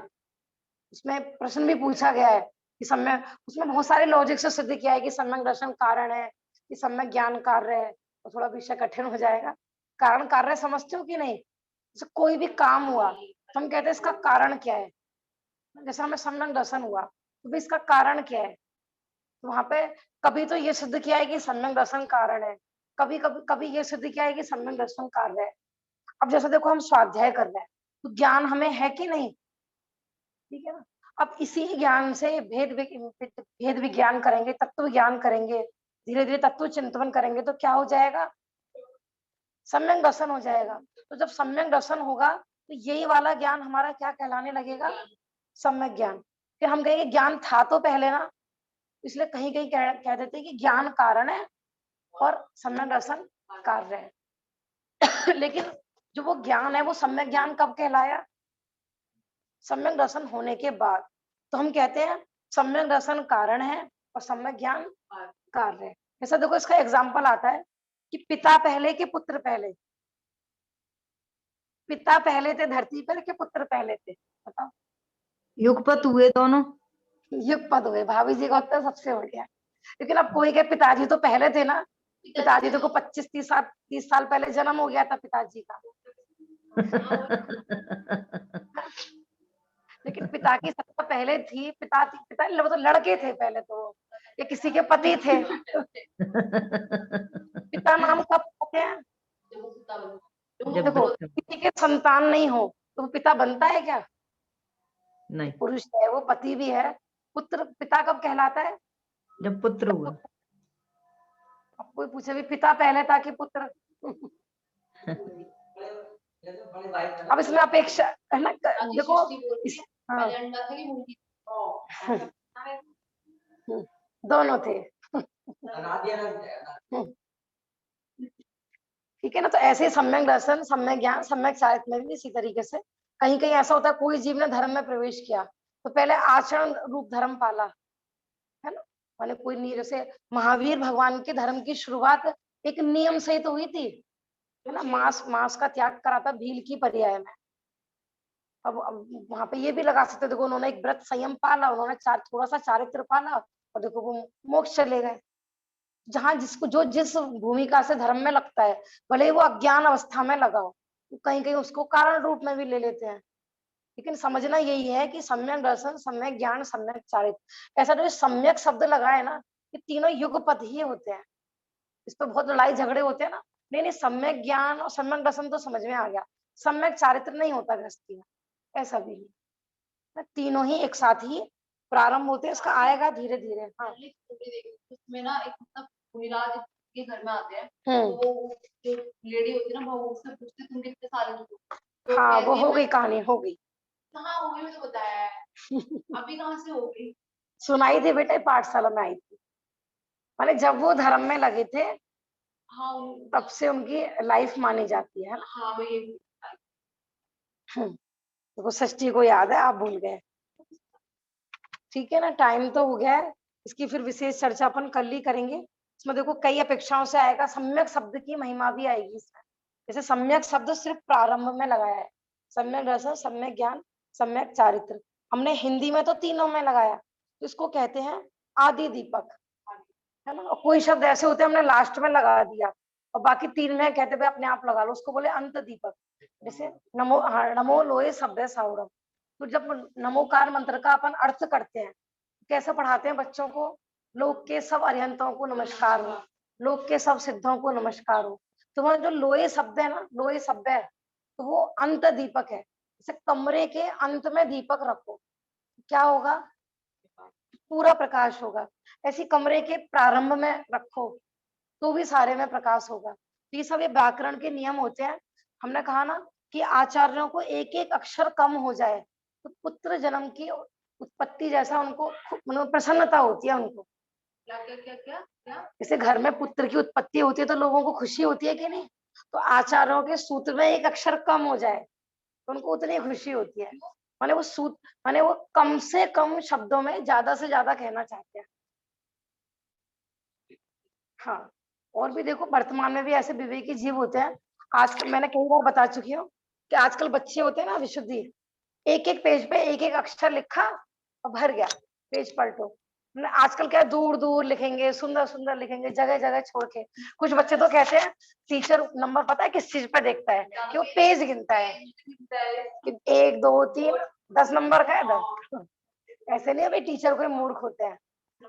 उसमें प्रश्न भी पूछा गया है कि सम्यक, उसमें बहुत सारे लॉजिक से सिद्ध किया है कि सम्यक दर्शन कारण है, कि सम्यक ज्ञान कार्य है। तो थोड़ा विषय कठिन हो जाएगा। कारण कार्य समझते हो कि नहीं? जैसे कोई भी काम हुआ तो हम कहते हैं इसका कारण क्या है। जैसे हमें सम्यक दर्शन हुआ तो भी इसका कारण क्या है। तो वहां पे कभी तो ये सिद्ध किया है कि सम्यक दर्शन कारण है, कभी ये सिद्ध किया है कि सम्यक दर्शन कार्य है। अब जैसे देखो हम स्वाध्याय कर रहे हैं तो ज्ञान हमें है कि नहीं, ठीक है ना। अब इसी ज्ञान से भेद विज्ञान करेंगे, तत्व विज्ञान करेंगे, धीरे धीरे तत्व चिंतन करेंगे तो क्या हो जाएगा, सम्यक दर्शन हो जाएगा। तो जब सम्यक दर्शन होगा तो यही वाला ज्ञान हमारा क्या कहलाने लगेगा, सम्यक ज्ञान। फिर हम कहेंगे ज्ञान था तो पहले ना, इसलिए कहीं कहीं कह देते हैं कि ज्ञान कारण है और सम्यक दर्शन कार्य है। लेकिन जो वो ज्ञान है वो सम्यक ज्ञान कब कहलाया, सम्यक दर्शन होने के बाद। तो हम कहते हैं सम्यक दर्शन कारण है और सम्यक ज्ञान कार्य है। ऐसा देखो इसका एग्जाम्पल आता है कि पिता पहले के पुत्र पहले, पिता पहले थे धरती पर के पुत्र पहले थे, बताओ। युगपत हुए दोनों। युगपत हुए, भाभी जी का उत्तर सबसे बढ़िया। लेकिन अब कोई के पिताजी तो पहले थे ना, पिताजी तो को 25-30 साल पहले जन्म हो गया था पिताजी का। लेकिन पिता की सत्ता पहले थी, पिता वो तो लड़के थे पहले तो, ये किसी के पति थे। पिता नाम कब होते हैं, देखो किसी के संतान नहीं हो तो वो पिता बनता है क्या, नहीं, पुरुष है वो पति भी है। पुत्र पिता कब कहलाता है, जब पुत्र हुआ। अब कोई पूछे भी पिता पहले था कि पुत्र। अब इसमें अपेक्षा है ना, देखो हाँ, दोनों थे। ठीक है ना। तो ऐसे ही सम्यक दर्शन, सम्यक ज्ञान, सम्यक चारित्र में भी इसी तरीके से कहीं कहीं ऐसा होता है कोई जीव ने धर्म में प्रवेश किया तो पहले आचरण रूप धर्म पाला, है ना। माने कोई नहीं, जैसे महावीर भगवान के धर्म की शुरुआत एक नियम से ही तो हुई थी, है ना। मांस का त्याग करा था भील की पर्याय में। अब वहां पे ये भी लगा सकते, देखो उन्होंने एक व्रत संयम पाला, उन्होंने थोड़ा सा चारित्र पाला और देखो वो मोक्ष चले गए। जहां जिसको जो जिस भूमिका से धर्म में लगता है, भले ही वो अज्ञान अवस्था में लगा हो, तो कहीं कहीं उसको कारण रूप में भी ले लेते हैं। लेकिन समझना यही है कि सम्यक दर्शन, सम्यक ज्ञान, सम्यक चारित्र, ऐसा जो सम्यक शब्द लगा है ना, ये तीनों युगपद ही होते हैं। इस पर बहुत लड़ाई झगड़े होते हैं ना, नहीं सम्यक ज्ञान और सम्यक दर्शन तो समझ में आ गया, सम्यक चारित्र नहीं होता गृहस्थी में, ऐसा भी नहीं। तीनों ही एक साथ ही प्रारंभ होते हैं, इसका आएगा धीरे धीरे। हाँ, उसमें ना एक मतलब मुनिराज के घर में आते हैं तो जो लेडी होती है ना वो उससे पूछती तुम कितने साल की हो, तो हाँ वो हो गई कहानी, हो गई। कहाँ हो गई, मुझे बताया है अभी कहाँ से हो गई, सुनाई थी बेटे, पाठशाला में आई थी। माने जब वो धर्म में लगे थे हाँ तब से उनकी लाइफ मानी जाती है ना। हाँ मैं ये तो षष्ठी को याद है, आप भूल गए। ठीक है ना, टाइम तो हो गया है, इसकी फिर विशेष चर्चा अपन कल ही करेंगे। इसमें देखो कई अपेक्षाओं से आएगा, सम्यक शब्द की महिमा भी आएगी इसमें। जैसे सम्यक शब्द सिर्फ प्रारंभ में लगाया है, सम्यक दर्शन, सम्यक ज्ञान, सम्यक चारित्र, हमने हिंदी में तो तीनों में लगाया, तो इसको कहते हैं आदि दीपक, है ना। और कोई शब्द ऐसे होते हैं हमने लास्ट में लगा दिया और बाकी 3 में कहते हुए अपने आप लगा लो, उसको बोले अंत दीपक। जैसे नमो, हाँ, नमो लोए शब्द साउरम। तो जब नमोकार मंत्र का अपन अर्थ करते हैं, कैसे पढ़ाते हैं बच्चों को, लोक के सब अरिहंतों को नमस्कार हो, लोक के सब सिद्धों को नमस्कार हो। तो वह जो लोए शब्द है ना, लोए शब्द है तो वो अंत दीपक है। जैसे कमरे के अंत में दीपक रखो, क्या होगा, पूरा प्रकाश होगा। ऐसी कमरे के प्रारंभ में रखो तो भी सारे में प्रकाश होगा। तो ये सब ये व्याकरण के नियम होते हैं। हमने कहा ना कि आचार्यों को एक एक अक्षर कम हो जाए तो पुत्र जन्म की उत्पत्ति जैसा उनको मतलब प्रसन्नता होती है उनको। क्या क्या क्या क्या क्या? जैसे घर में पुत्र की उत्पत्ति होती है तो लोगों को खुशी होती है कि नहीं? तो आचार्यों के सूत्र में एक अक्षर कम हो जाए तो उनको उतनी खुशी होती है। माने वो सूत्र माने वो कम से कम शब्दों में ज्यादा से ज्यादा कहना चाहते हैं। हाँ, और भी देखो वर्तमान में भी ऐसे विवेकी जीव होते हैं। आजकल मैंने कई बार बता चुकी हूँ कि आजकल बच्चे होते हैं ना विशुद्धि, एक एक पेज पे एक एक अक्षर लिखा और भर गया, पेज पलटो। आजकल क्या दूर दूर लिखेंगे, सुंदर सुंदर लिखेंगे, जगह जगह छोड़ के। कुछ बच्चे तो कहते हैं टीचर नंबर पता है किस चीज पे देखता है कि वो पेज गिनता है कि 1 2 3 10 नंबर का है 10। ऐसे नहीं है भाई, टीचर कोई मूर्ख होते हैं।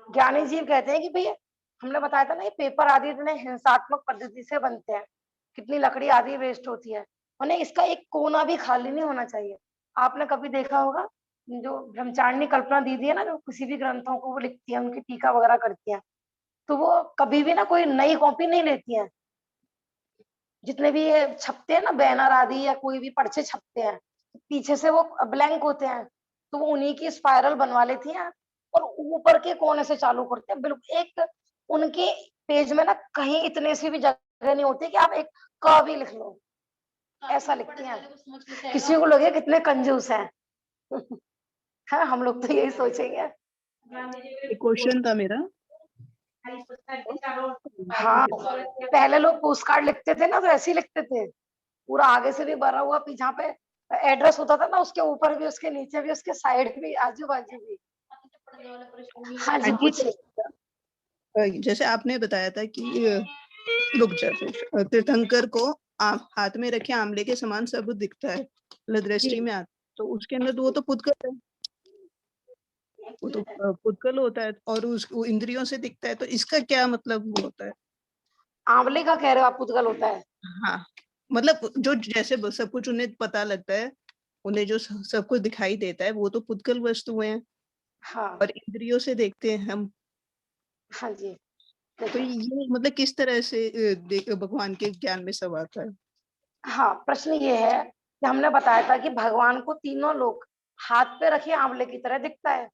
ज्ञानी जीव कहते हैं कि भैया हमने बताया था ना ये पेपर आदि इतने हिंसात्मक पद्धति से बनते हैं, कितनी लकड़ी आदि वेस्ट होती है, उन्हें इसका एक कोना भी खाली नहीं होना चाहिए। आपने कभी देखा होगा जो ब्रह्मचारिणी कल्पना दीदी है ना, जो किसी भी ग्रंथों को वो लिखती है, उनकी टीका वगैरह करती है, तो वो कभी भी ना कोई नई कॉपी नहीं लेती है। जितने भी ये छपते हैं ना बैनर आदि या कोई भी पर्चे छपते हैं, पीछे से वो ब्लैंक होते हैं, तो वो उन्हीं की स्पाइरल बनवा लेती हैं और ऊपर के कोने से चालू करते हैं। बिल्कुल एक उनके पेज में ना कहीं इतने सी भी जगह नहीं होती कि आप एक क भी लिख लो, ऐसा लिखती हैं। किसी को लगे कितने कंजूस हैं। हाँ, हम लोग तो यही सोचेंगे। क्वेश्चन था मेरा। हाँ, पहले लोग पोस्ट कार्ड लिखते थे ना तो ऐसे ही लिखते थे, पूरा आगे से भी भरा हुआ, जहाँ पे एड्रेस होता था ना उसके ऊपर भी, उसके नीचे भी, उसके साइड भी, आजू बाजू भी। हाँ जी, पूछिए। जैसे आपने बताया था कि रुक जाते तीर्थंकर को हाथ में रखे आंवले के समान सब दिखता है, दृष्टि में आता, तो उसके अंदर तो वो तो पुद्गल है, वो तो पुद्गल होता है और वो इंद्रियों से दिखता है, तो इसका क्या मतलब होता है? आंवले का कह रहे हो आप पुद्गल होता है? हाँ, मतलब जो जैसे सब कुछ उन्हें पता लगता है, उन्हें जो सब कुछ दिखाई देता है वो तो पुद्गल वस्तुएं हैं। हाँ, और इंद्रियों से देखते हैं हम। हाँ जी। तो ये मतलब किस तरह से भगवान के ज्ञान में सब आता है? हाँ, प्रश्न ये है कि हमने बताया था कि भगवान को तीनों लोग हाथ पे रखे आंवले की तरह दिखता है।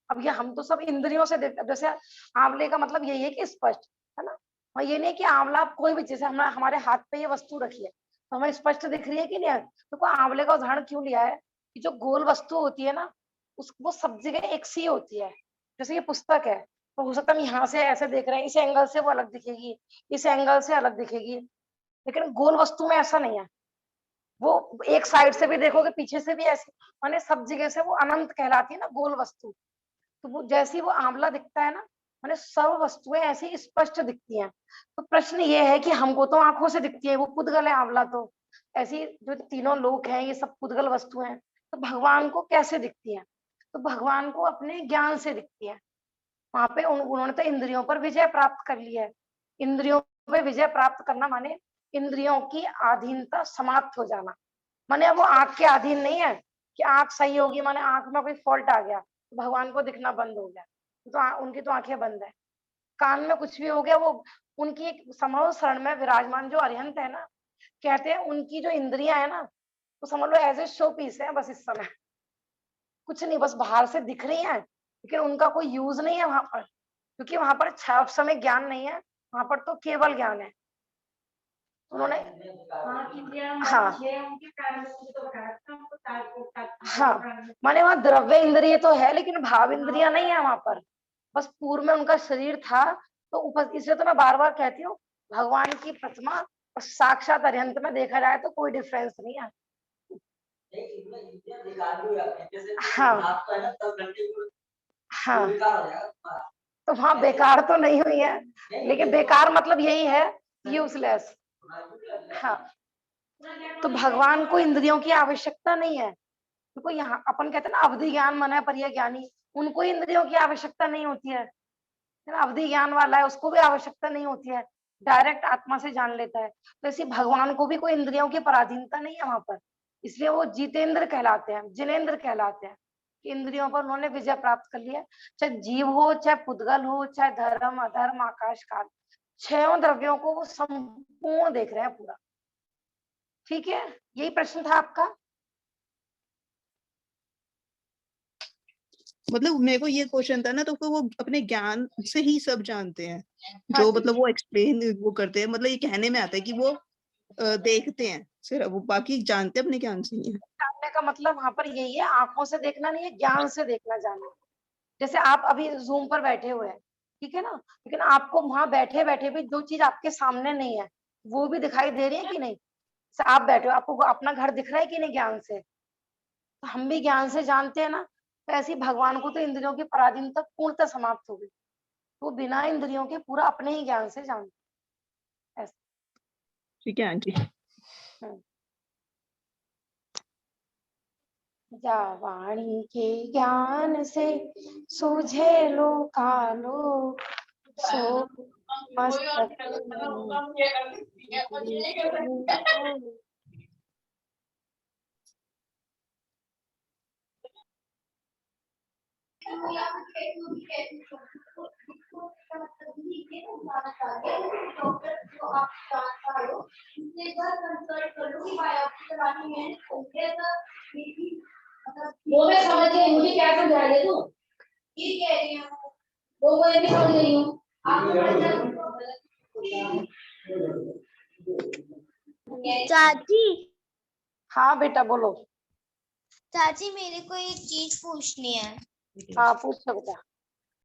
अब ये हम तो सब इंद्रियों से देखते हैं, जैसे आंवले का मतलब यही है कि स्पष्ट है ना, और ये नहीं कि आंवला कोई भी चीज, हमने हमारे हाथ पे ये वस्तु रखी है तो हमें स्पष्ट दिख रही है कि नहीं है। तो को आंवले का उदाहरण क्यों लिया है कि जो गोल वस्तु होती है ना, उस वो सब जगह एक सी होती है। जैसे ये पुस्तक है तो हो सकता है हम यहाँ से ऐसे देख रहे हैं, इस एंगल से वो अलग दिखेगी, इस एंगल से अलग दिखेगी, लेकिन गोल वस्तु में ऐसा नहीं है। वो एक साइड से भी देखोगे, पीछे से भी ऐसे, माने सब जगह से वो अनंत कहलाती है ना गोल वस्तु। तो वो जैसे ही वो आंवला दिखता है ना, माने सब वस्तुएं ऐसी स्पष्ट दिखती हैं। तो प्रश्न ये है कि हमको तो आंखों से दिखती है, वो पुद्गल है आंवला, तो ऐसी जो तीनों लोक हैं ये सब पुद्गल वस्तु हैं, तो भगवान को कैसे दिखती है? तो भगवान को अपने ज्ञान से दिखती है। वहां पे उन्होंने तो इंद्रियों पर विजय प्राप्त कर लिया है। इंद्रियों पे विजय प्राप्त करना माने इंद्रियों की अधीनता समाप्त हो जाना। माने अब वो आंख के अधीन नहीं है कि आंख सही होगी, माने आंख में कोई फॉल्ट आ गया तो भगवान को दिखना बंद हो गया, तो उनकी तो आंखें बंद है। कान में कुछ भी हो गया, वो उनकी एक समझ शरण में विराजमान जो अरिहंत है ना, कहते हैं उनकी जो इंद्रियां है ना, तो समझ लो एज ए शो पीस है बस इस समय, कुछ नहीं, बस बाहर से दिख रही है लेकिन उनका कोई यूज नहीं है वहां पर, क्योंकि वहां पर छाप समय ज्ञान नहीं है, वहां पर तो केवल ज्ञान है। उन्होंने हाँ हाँ, माने वहां द्रव्य इंद्रिय तो है लेकिन भाव इंद्रिया नहीं है वहां पर, बस पूर्व में उनका शरीर था तो इसलिए तो मैं बार बार कहती हूँ भगवान की प्रतिमा और साक्षात अरिहंत में देखा जाए तो कोई डिफरेंस नहीं है। हाँ हाँ, तो वहां बेकार तो नहीं हुई है, लेकिन बेकार मतलब यही है यूजलेस। हाँ, तो भगवान को इंद्रियों की आवश्यकता नहीं है, देखो यहाँ अपन कहते हैं ना अवधि ज्ञान मन है पर यह ज्ञानी, उनको इंद्रियों की आवश्यकता नहीं होती है ना, अवधि ज्ञान वाला है उसको भी आवश्यकता नहीं होती है, डायरेक्ट आत्मा से जान लेता है। तो इसी भगवान को भी कोई इंद्रियों की पराधीनता नहीं है वहां पर, इसलिए वो जितेंद्र कहलाते हैं, जिनेन्द्र कहलाते हैं। इंद्रियों पर उन्होंने विजय प्राप्त कर लिया, चाहे जीव हो, चाहे पुद्गल हो, चाहे धर्म अधर्म आकाश काल, छयों द्रव्यों को वो संपूर्ण देख रहे हैं पूरा। ठीक है, यही प्रश्न था आपका। मतलब मेरे को ये क्वेश्चन था ना, तो फिर वो अपने ज्ञान से ही सब जानते हैं, हाँ जो जी। मतलब वो एक्सप्लेन वो करते हैं, मतलब ये कहने में आता है कि वो देखते हैं सिर्फ, वो बाकी जानते अपने ज्ञान से ही है। जानने का मतलब वहां पर यही है, आंखों से देखना नहीं है, ज्ञान से देखना जानना। जैसे आप अभी जूम पर बैठे हुए हैं, ठीक है ना, लेकिन आपको वहां बैठे बैठे भी जो चीज आपके सामने नहीं है वो भी दिखाई दे रही है कि नहीं। जैसे आप बैठे हो, आपको अपना घर दिख रहा है कि नहीं ज्ञान से, तो हम भी ज्ञान से जानते हैं ना। तो ऐसे ही भगवान को तो इंद्रियों की पराधीनता पूर्णतः समाप्त हो गई, वो बिना इंद्रियों के पूरा अपने ही ज्ञान से जानते। ऐसा। ठीक है आंटी। या वाणी के ज्ञान से सूझे लोकालो, सो मस्तक वो मैं समझ गई, मुझे क्या समझा रही है तू? ये कह रही है वो मैं नहीं समझ रही हूँ। चाची, हाँ बेटा बोलो। चाची मेरे को एक चीज पूछनी है। हाँ पूछ सकता।